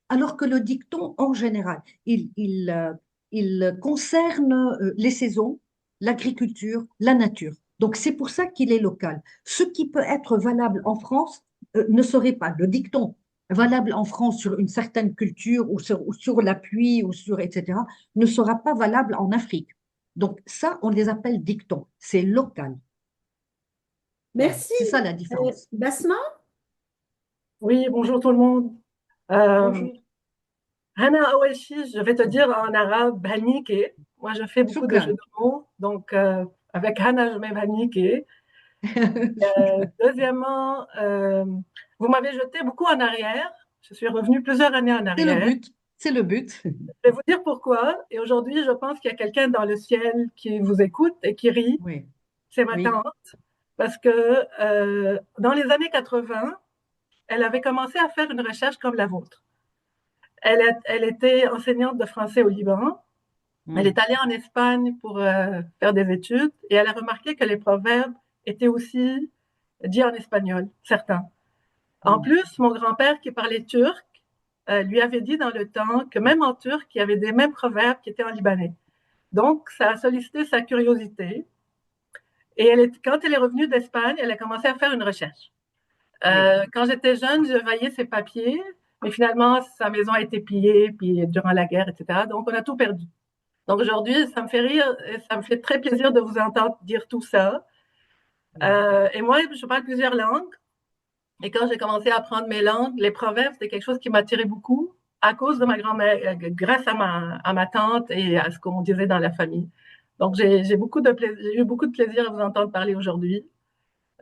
Alors que le dicton, en général, il concerne les saisons, l'agriculture, la nature. Donc, c'est pour ça qu'il est local. Ce qui peut être valable en France ne serait pas le dicton valable en France sur une certaine culture ou sur la pluie ou sur etc. ne sera pas valable en Afrique. Donc, ça, on les appelle dictons. C'est local. Voilà. Merci. C'est ça la différence. Basma? Oui, bonjour tout le monde. Euh, Bonjour. Hana Aweshi, je vais te dire en arabe, Hanike. Moi, je fais beaucoup de jeux Shukran. de mots. Donc, avec Hana, je mets Hanike. Deuxièmement, vous m'avez jeté beaucoup en arrière. Je suis revenue plusieurs années en C'est le arrière. but. C'est le but. Je vais vous dire pourquoi. Et aujourd'hui, je pense qu'il y a quelqu'un dans le ciel qui vous écoute et qui rit. Oui, C'est ma oui. tante. Parce que dans les années 80, elle avait commencé à faire une recherche comme la vôtre. Elle était enseignante de français au Liban. Elle est allée en Espagne pour faire des études et elle a remarqué que les proverbes étaient aussi dits en espagnol, certains. En plus, mon grand-père qui parlait turc lui avait dit dans le temps que même en turc, il y avait des mêmes proverbes qui étaient en libanais. Donc, ça a sollicité sa curiosité. Et quand elle est revenue d'Espagne, elle a commencé à faire une recherche. Quand j'étais jeune, je voyais ses papiers, mais finalement, sa maison a été pillée puis durant la guerre, etc. Donc, on a tout perdu. Donc, aujourd'hui, ça me fait rire et ça me fait très plaisir de vous entendre dire tout ça. Et moi, je parle plusieurs langues. Et quand j'ai commencé à apprendre mes langues, les proverbes, c'était quelque chose qui m'attirait beaucoup à cause de ma grand-mère, grâce à ma tante et à ce qu'on disait dans la famille. Donc, j'ai eu beaucoup de plaisir à vous entendre parler aujourd'hui.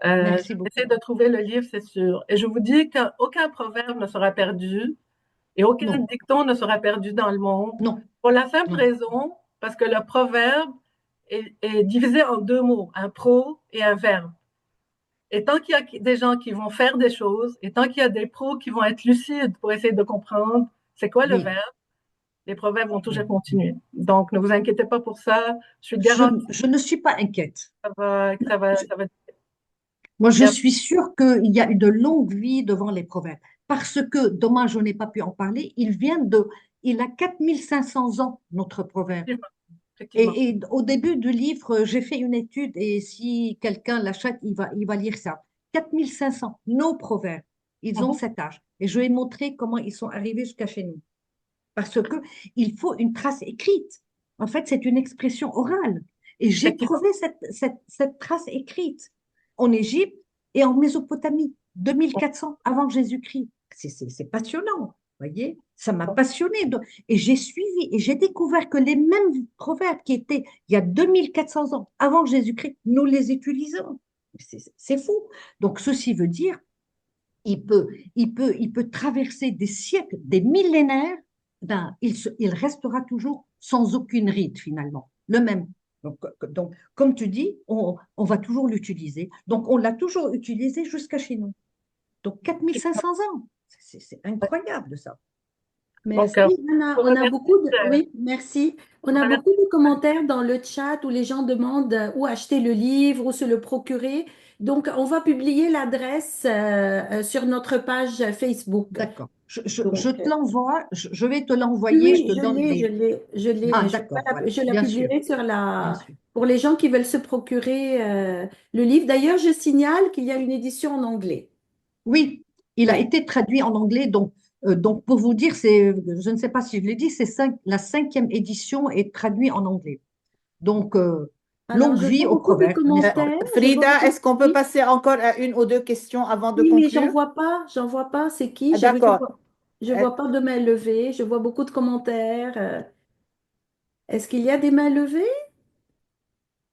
Merci beaucoup. J'essaie de trouver le livre, c'est sûr. Et je vous dis qu'aucun proverbe ne sera perdu et aucun Non, dicton ne sera perdu dans le monde. non, Pour la simple non. raison, parce que le proverbe est divisé en deux mots, un pro et un verbe. Et tant qu'il y a des gens qui vont faire des choses, et tant qu'il y a des pros qui vont être lucides pour essayer de comprendre c'est quoi le Oui. verbe, les proverbes vont toujours continuer. Donc, ne vous inquiétez pas pour ça. Je suis garantie Je ne suis pas inquiète. que ça va. Moi, je Il y a- suis sûre qu'il y a une longue vie devant les proverbes. Parce que, dommage, je n'ai pas pu en parler, il a 4500 ans, notre proverbe. Effectivement. Et au début du livre, j'ai fait une étude et si quelqu'un l'achète, il va lire ça. 4500, nos proverbes, ils ont Mhm. cet âge. Et je vais montrer comment ils sont arrivés jusqu'à chez nous. Parce que il faut une trace écrite. En fait, c'est une expression orale. Et j'ai Effectivement. trouvé cette trace écrite en Égypte et en Mésopotamie, 2400 avant Jésus-Christ. C'est passionnant, voyez? Ça m'a passionné. Et j'ai suivi et j'ai découvert que les mêmes proverbes qui étaient il y a 2400 ans avant Jésus-Christ, nous les utilisons. C'est fou. Donc, ceci veut dire il peut traverser des siècles, des millénaires, ben, il restera toujours sans aucune ride finalement, le même. Donc comme tu dis, on va toujours l'utiliser. Donc, on l'a toujours utilisé jusqu'à chez nous. Donc, 4500 ans, c'est incroyable ça. Donc, Merci, Anna. je vous On a remercie. beaucoup de... Oui, merci. On a beaucoup de commentaires dans le chat où les gens demandent où acheter le livre, où se le procurer. Donc, on va publier l'adresse sur notre page Facebook. D'accord. Donc, Je te l'envoie, je vais te oui, l'envoyer, je oui, te donne les... je l'ai, Ah, mais d'accord, voilà, je la bien sûr, publierai sur bien sûr. pour les gens qui veulent se procurer le livre. D'ailleurs, je signale qu'il y a une édition en anglais. Oui, il a Ouais. été traduit en anglais. Donc pour vous dire, je ne sais pas si je l'ai dit, la cinquième édition est traduite en anglais. Donc, Alors, longue je vie vois au beaucoup de proverbe, n'est-ce pas? commentaires. Je vois Frida, beaucoup... est-ce qu'on peut Oui, passer encore à une ou deux questions avant de oui, mais conclure? j'en vois pas. C'est qui? Ah, d'accord. Je Euh, vois pas de main levée. Je vois beaucoup de commentaires. Est-ce qu'il y a des mains levées?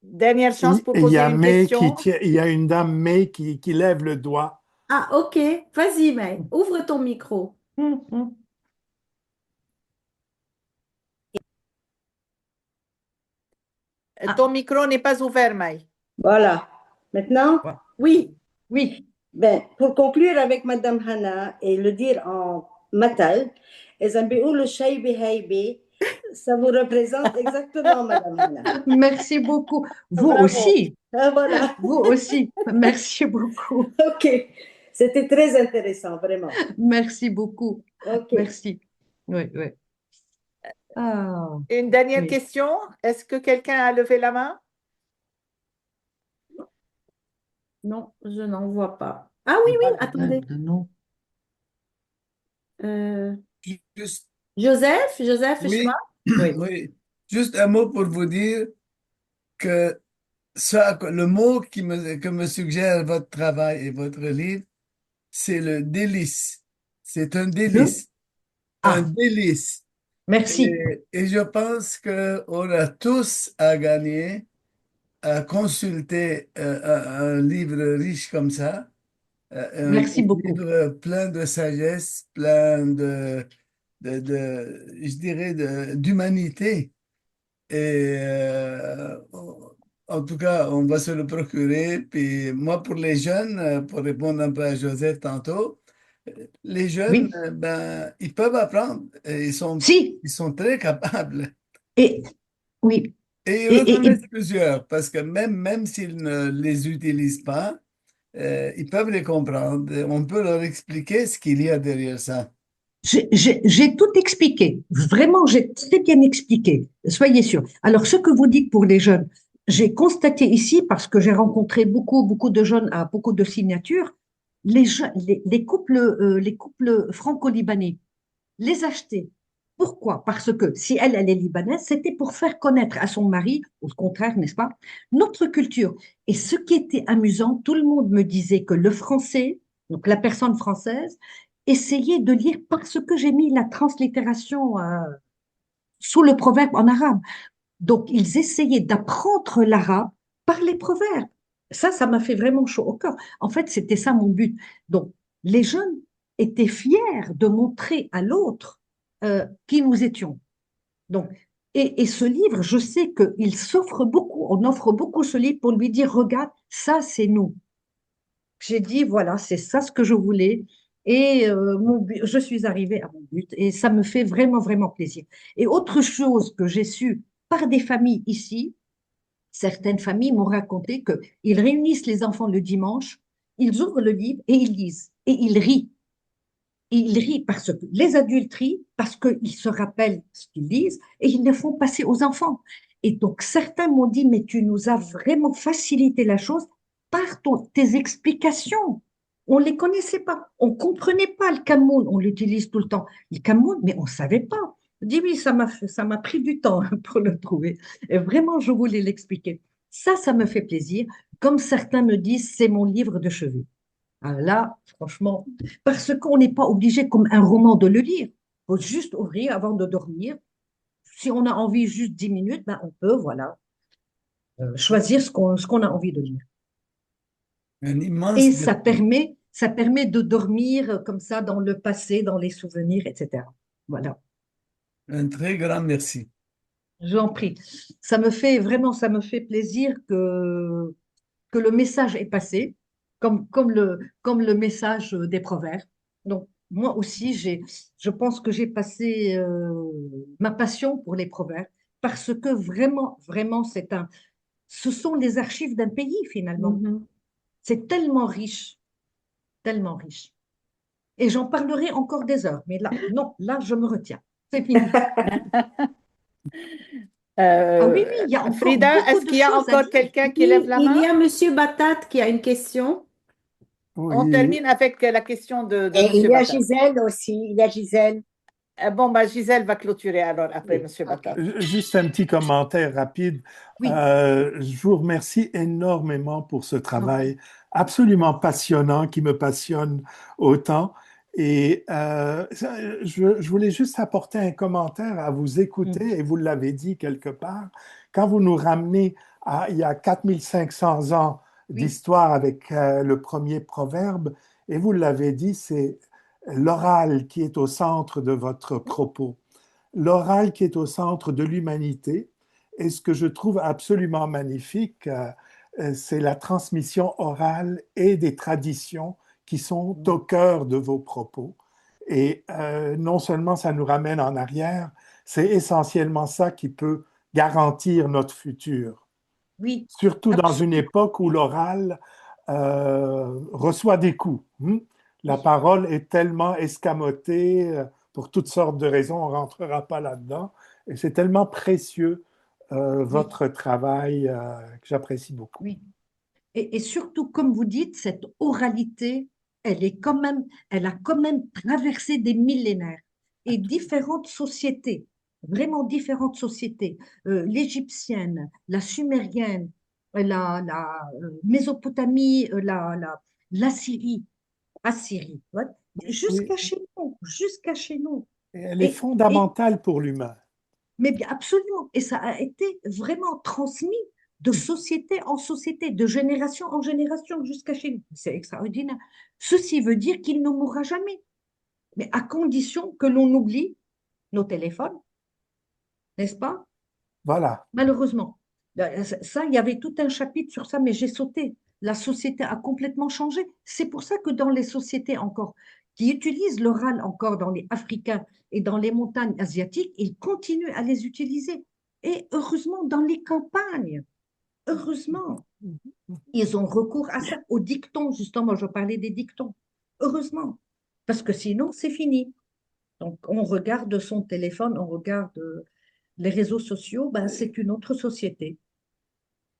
Dernière chance pour Il y poser a une May question. il y a une dame May qui lève le doigt. Ah, ok. Vas-y, May. Ouvre ton micro. Mhm. Ah, Ton micro n'est pas ouvert, Maï. Voilà. Maintenant, voilà. Oui. Oui, ben, pour conclure avec Madame Hana et le dire en matal, إذا بيقولوا شي بهيبة, ça vous représente exactement, Madame Hana. merci beaucoup. Vous Bravo. aussi, Ah, voilà. vous aussi. Merci beaucoup. OK. C'était très intéressant, vraiment. Merci beaucoup. OK. Merci. Oui, oui. Ah, Une dernière oui. question. Est-ce que quelqu'un a levé la main? Non, je n'en vois pas. Ah oui, Il oui, n'y a pas attendez. de nom. Euh, Juste, Joseph oui, Schwab? Oui. oui. Juste un mot pour vous dire que le mot que me suggère votre travail et votre livre, c'est le délice. C'est un Le? délice. Un Ah, délice. merci. Et je pense qu'on a tous à gagner à consulter un livre riche comme ça, Merci un beaucoup. livre plein de sagesse, plein je dirais, d'humanité. Et en tout cas, on va se le procurer. Puis moi, pour les jeunes, pour répondre un peu à Joseph tantôt, les jeunes, Oui. ben, ils peuvent apprendre. Et Si. ils sont très capables. Et oui. Et ils Et, en et, et connaissent plusieurs, parce que même s'ils ne les utilisent pas, ils peuvent les comprendre. On peut leur expliquer ce qu'il y a derrière ça. j'ai tout expliqué. Vraiment, j'ai très bien expliqué. Soyez sûrs. Alors, ce que vous dites pour les jeunes, j'ai constaté ici, parce que j'ai rencontré beaucoup de jeunes à beaucoup de signatures, les couples franco-libanais les acheter. Pourquoi? Parce que si elle est libanaise, c'était pour faire connaître à son mari, au contraire, n'est-ce pas, notre culture. Et ce qui était amusant, tout le monde me disait que le français, donc la personne française, essayait de lire parce que j'ai mis la translittération sous le proverbe en arabe. Donc, ils essayaient d'apprendre l'arabe par les proverbes. Ça m'a fait vraiment chaud au cœur. En fait, c'était ça mon but. Donc, les jeunes étaient fiers de montrer à l'autre qui nous étions. Donc, et ce livre, je sais qu'il s'offre beaucoup, on offre beaucoup ce livre pour lui dire, regarde, ça, c'est nous. J'ai dit, voilà, c'est ça ce que je voulais. Et je suis arrivée à mon but et ça me fait vraiment plaisir. Et autre chose que j'ai su par des familles ici, certaines familles m'ont raconté qu'ils réunissent les enfants le dimanche, ils ouvrent le livre et ils lisent. Et ils rient. Et ils rient parce que les adultes rient, parce qu'ils se rappellent ce qu'ils lisent et ils le font passer aux enfants. Et donc certains m'ont dit, mais tu nous as vraiment facilité la chose par tes explications. On ne les connaissait pas, on ne comprenait pas le Cameroun, on l'utilise tout le temps. Le Cameroun, mais on ne savait pas. Je dis oui, ça m'a pris du temps pour le trouver. Et vraiment, je voulais l'expliquer. Ça me fait plaisir. Comme certains me disent, c'est mon livre de chevet. Ah, là, franchement, parce qu'on n'est pas obligé, comme un roman, de le lire. Il faut juste ouvrir avant de dormir. Si on a envie juste 10 minutes, ben on peut, voilà, choisir ce qu'on a envie de lire. Un Et immense ça permet de dormir comme ça dans le passé, dans les souvenirs, etc. Voilà, un très grand merci. je vous en prie. Ça me fait plaisir que le message est passé, comme le message des proverbes. Donc, moi aussi, je pense que j'ai passé ma passion pour les proverbes parce que vraiment, ce sont les archives d'un pays finalement. Mhm. C'est tellement riche, tellement riche. Et j'en parlerai encore des heures, mais là, non, là, je me retiens. C'est fini. Ah oui, oui, il y a encore Frida, beaucoup est-ce de qu'il y a choses à encore dire. quelqu'un qui lève Oui, la il main? y a Monsieur Batat qui a une question. On Oui, termine avec la question de Et il Monsieur y a Batat. Gisèle aussi, il y a Gisèle. Bon, bah, Gisèle va clôturer alors après Oui, Monsieur ok. Batat. juste un petit commentaire rapide. Oui, Je vous remercie énormément pour ce je vous en prie. travail absolument passionnant qui me passionne autant. Et je voulais juste apporter un commentaire à vous Mm. écouter, et vous l'avez dit quelque part, quand vous nous ramenez à il y a 4500 ans Oui, d'histoire avec le premier proverbe, et vous l'avez dit, c'est l'oral qui est au centre de votre propos, l'oral qui est au centre de l'humanité. Et ce que je trouve absolument magnifique, c'est la transmission orale et des traditions qui sont au cœur de vos propos. Et non seulement ça nous ramène en arrière, c'est essentiellement ça qui peut garantir notre futur. oui, Surtout dans une absolument. époque où l'oral reçoit des coups. La Oui, parole est tellement escamotée pour toutes sortes de raisons, on ne rentrera pas là-dedans. Et c'est tellement précieux oui, votre travail que j'apprécie beaucoup. oui. Et surtout, comme vous dites, cette oralité, elle a quand même traversé des millénaires et différentes sociétés, vraiment différentes sociétés, l'égyptienne, la sumérienne, la Mésopotamie, l'Assyrie, Assyrie, ouais, Oui, jusqu'à chez nous. et elle est Et, et, fondamentale pour l'humain. mais bien, absolument, et ça a été vraiment transmis de société en société, de génération en génération jusqu'à chez nous. C'est extraordinaire. Ceci veut dire qu'il ne mourra jamais, mais à condition que l'on oublie nos téléphones, n'est-ce pas? Voilà. Malheureusement. Ça, il y avait tout un chapitre sur ça, mais j'ai sauté. La société a complètement changé. C'est pour ça que dans les sociétés encore qui utilisent l'oral encore dans les Africains et dans les montagnes asiatiques, ils continuent à les utiliser. Et heureusement, dans les campagnes, heureusement, ils ont recours à ça, aux dictons, justement, je parlais des dictons. Heureusement, parce que sinon, c'est fini. Donc, on regarde son téléphone, on regarde les réseaux sociaux, ben, c'est une autre société.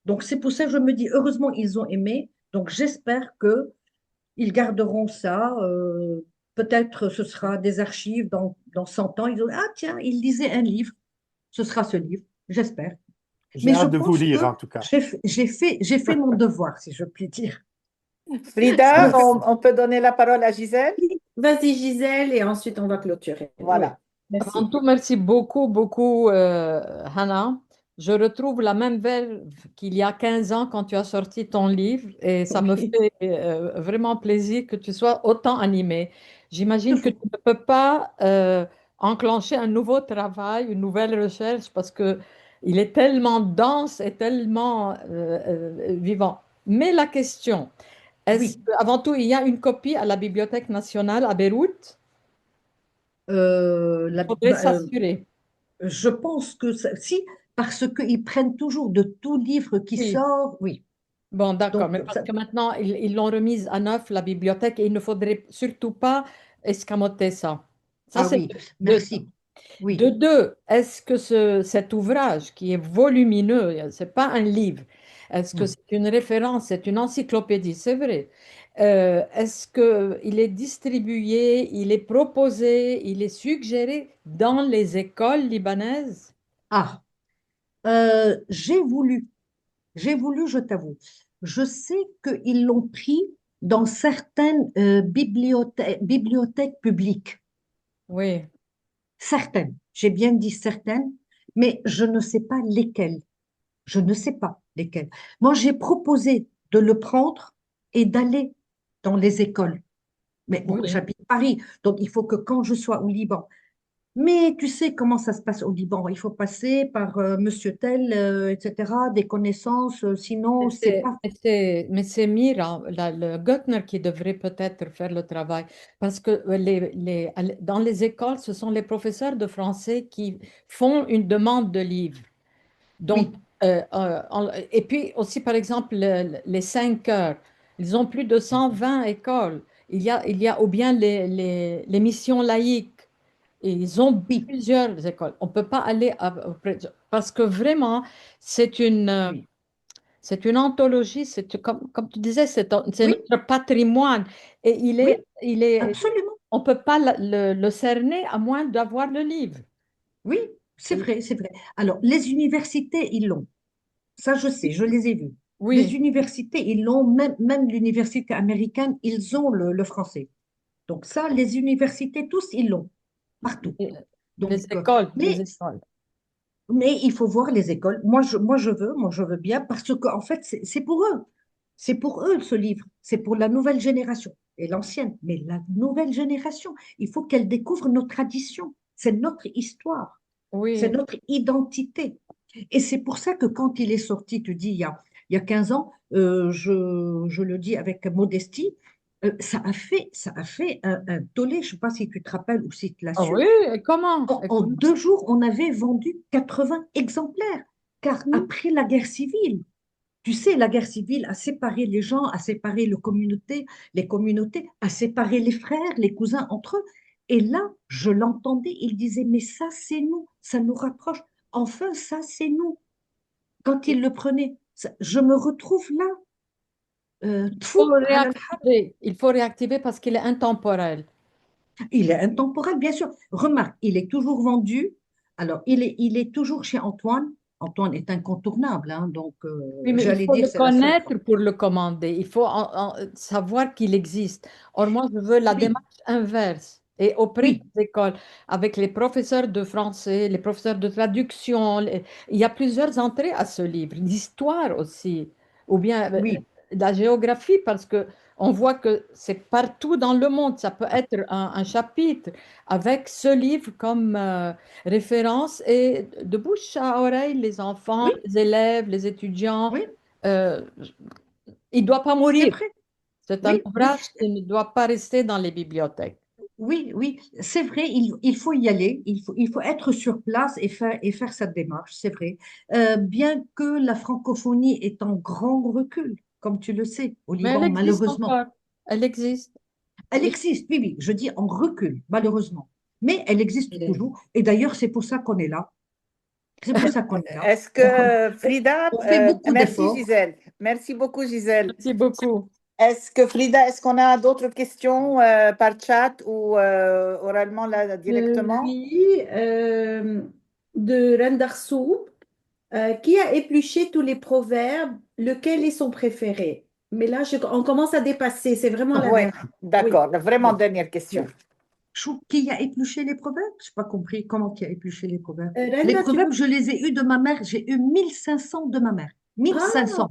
Donc, c'est pour ça que je me dis, heureusement, ils ont aimé. Donc, j'espère qu'ils garderont ça. Peut-être ce sera des archives dans 100 ans. Ils ont, ah, tiens, ils lisaient un livre. Ce sera ce livre, j'espère. J'ai Mais je hâte de vous pense que lire, en tout cas. j'ai fait mon devoir, si je puis dire. Frida, Merci. on peut donner la parole à Gisèle? Vas-y, Gisèle, et ensuite on va clôturer. Oui, Voilà. merci. Avant tout, merci beaucoup, beaucoup, Hannah. Je retrouve la même verve qu'il y a 15 ans quand tu as sorti ton livre et ça me Oui, fait vraiment plaisir que tu sois autant animée. J'imagine que tu ne peux pas enclencher un nouveau travail, une nouvelle recherche parce que il est tellement dense et tellement vivant. Mais la question, oui. avant tout, il y a une copie à la Bibliothèque nationale à Beyrouth? Il faudrait s'assurer. Je pense que si, parce qu'ils prennent toujours de tout livre qui Oui. sort, oui. Bon, d'accord, Donc, mais parce que maintenant, ils l'ont remise à neuf, la bibliothèque, et il ne faudrait surtout pas escamoter ça. Ça, ah c'est oui, de, merci. de Oui. deux. Est-ce que cet ouvrage, qui est volumineux, c'est pas un livre, est-ce que Hmm. c'est une référence, c'est une encyclopédie, c'est vrai. Est-ce qu'il est distribué, il est proposé, il est suggéré dans les écoles libanaises? Ah, j'ai voulu, je t'avoue. Je sais qu'ils l'ont pris dans certaines bibliothèques publiques. Oui, Certaines, j'ai bien dit certaines, mais je ne sais pas lesquelles. Je ne sais pas lesquelles. Moi, j'ai proposé de le prendre et d'aller dans les écoles. Mais bon, oui. j'habite Paris, donc il faut que quand je sois au Liban. Mais tu sais comment ça se passe au Liban. Il faut passer par monsieur tel, etc., des connaissances. Sinon, c'est pas. Mais c'est Mira, le Göttner qui devrait peut-être faire le travail. Parce que dans les écoles, ce sont les professeurs de français qui font une demande de livres. Donc, Oui, et puis aussi, par exemple, les 5 heures. Ils ont plus de 120 écoles. Il y a ou bien les missions laïques. Et ils ont oui, plusieurs écoles. On ne peut pas aller parce que vraiment, c'est une, euh, oui, c'est une anthologie, comme tu disais, c'est oui, notre patrimoine. Et oui, absolument. on ne peut pas le cerner à moins d'avoir le livre. Oui, c'est vrai, c'est vrai. Alors, les universités, ils l'ont. Ça, je sais, je les ai vus. Les Oui, universités, ils l'ont, même l'université américaine, ils ont le français. Donc ça, les universités, tous, ils l'ont, partout. les Donc, les écoles, les mais, écoles. mais il faut voir les écoles. Moi, je veux bien, parce qu'en fait, c'est pour eux. C'est pour eux, ce livre. C'est pour la nouvelle génération et l'ancienne. Mais la nouvelle génération, il faut qu'elle découvre nos traditions. C'est notre histoire. C'est Oui, notre identité. Et c'est pour ça que quand il est sorti, tu dis, il y a 15 ans, je le dis avec modestie, ça a fait un tollé. Je ne sais pas si tu te rappelles ou si tu l'as ah su. oui, et comment? En 2 jours, on avait vendu 80 exemplaires. Car après la guerre civile, tu sais, la guerre civile a séparé les gens, a séparé les communautés, a séparé les frères, les cousins entre eux. Et là, je l'entendais, il disait, mais ça, c'est nous, ça nous rapproche. Enfin, ça, c'est nous. Quand il le prenait, je me retrouve là. تفو على Il faut réactiver parce qu'il est intemporel. Il est intemporel, bien sûr. Remarque, il est toujours vendu. Alors, il est toujours chez Antoine. Antoine est incontournable, hein, donc Oui, mais il j'allais faut dire le c'est la seule connaître fois. pour le commander. Il faut savoir qu'il existe. Or, moi, je veux la Oui, démarche inverse. Et auprès oui, des écoles, avec les professeurs de français, les professeurs de traduction, il y a plusieurs entrées à ce livre. L'histoire aussi, ou bien oui, la géographie, parce que on voit que c'est partout dans le monde. Ça peut être un chapitre avec ce livre comme référence et de bouche à oreille, les enfants, oui, les élèves, les étudiants, oui, euh, il ne doit pas c'est mourir. vrai. C'est un Oui, oui, ouvrage qui ne doit pas rester dans les bibliothèques. oui, oui, c'est vrai. Il faut y aller. Il faut être sur place et faire cette démarche, c'est vrai. Bien que la francophonie est en grand recul, comme tu le sais, au Mais elle Liban, existe malheureusement. encore. Elle existe. Elle existe, oui, oui, je dis en recul, malheureusement. Mais elle existe Et toujours. Et d'ailleurs, c'est pour ça qu'on est là. C'est pour ça qu'on est là. Est-ce que Frida, On fait beaucoup merci d'efforts. Gisèle, merci beaucoup Gisèle. Merci beaucoup. Est-ce que Frida, est-ce qu'on a d'autres questions par chat ou oralement là directement? Oui, de Rendarsou, qui a épluché tous les proverbes, lequel est son préféré? Mais là, on commence à dépasser, c'est vraiment la Oui, dernière. Oui, d'accord. La vraiment Oui. dernière question. Qui a épluché les proverbes? Je n'ai pas compris. Comment qui a épluché les proverbes? Les Renda, tu proverbes, veux... je les ai eus de ma mère. J'ai eu 1500 de ma mère. Ah, 1500.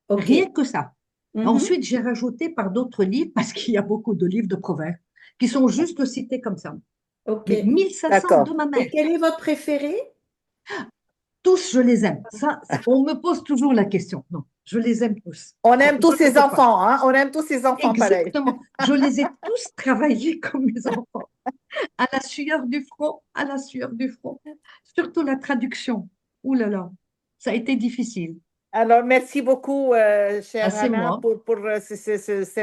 ok. Rien que ça. Mhm. Ensuite, j'ai rajouté par d'autres livres, parce qu'il y a beaucoup de livres de proverbes, qui sont juste cités comme ça. Ok. Mais 1500 de D'accord. ma mère. Et quel est votre préféré? Tous, je les aime. On me pose toujours la question. Non, je les aime tous. On aime tous Toi, tu ces peux pas. enfants, hein? On aime tous ces enfants pareil. Exactement. Je les ai tous travaillés comme mes enfants. À la sueur du front, à la sueur du front. Surtout la traduction. Ouh là là, ça a été difficile. Alors, merci beaucoup, Ah, chère c'est Hannah, moi. pour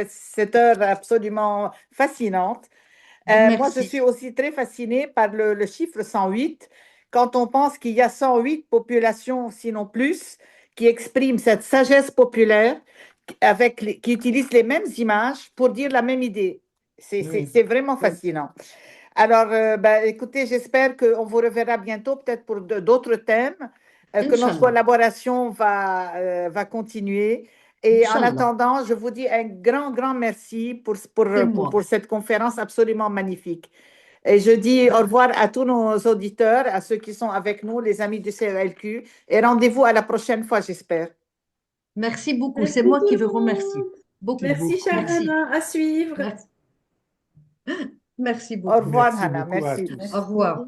cette heure absolument fascinante. Moi, je Merci. suis aussi très fascinée par le chiffre 108. Quand on pense qu'il y a 108 populations, sinon plus, qui expriment cette sagesse populaire qui utilisent les mêmes images pour dire la même idée. Oui, C'est vraiment oui. fascinant. Alors, ben, écoutez, j'espère qu'on vous reverra bientôt, peut-être pour d'autres thèmes, que notre Inch'Allah. collaboration va continuer. Et en Inch'Allah. attendant, je vous dis un grand merci C'est moi. pour cette conférence absolument magnifique. Et je dis au revoir à tous nos auditeurs, à ceux qui sont avec nous, les amis du CELQ, et rendez-vous à la prochaine fois, j'espère. Merci beaucoup. Merci C'est moi tout qui le veux remercier. monde. Beaucoup. Merci, chère Merci. Hannah. À suivre. Merci. Merci Au beaucoup. revoir, Merci Hannah. beaucoup à Merci. tous. Au revoir.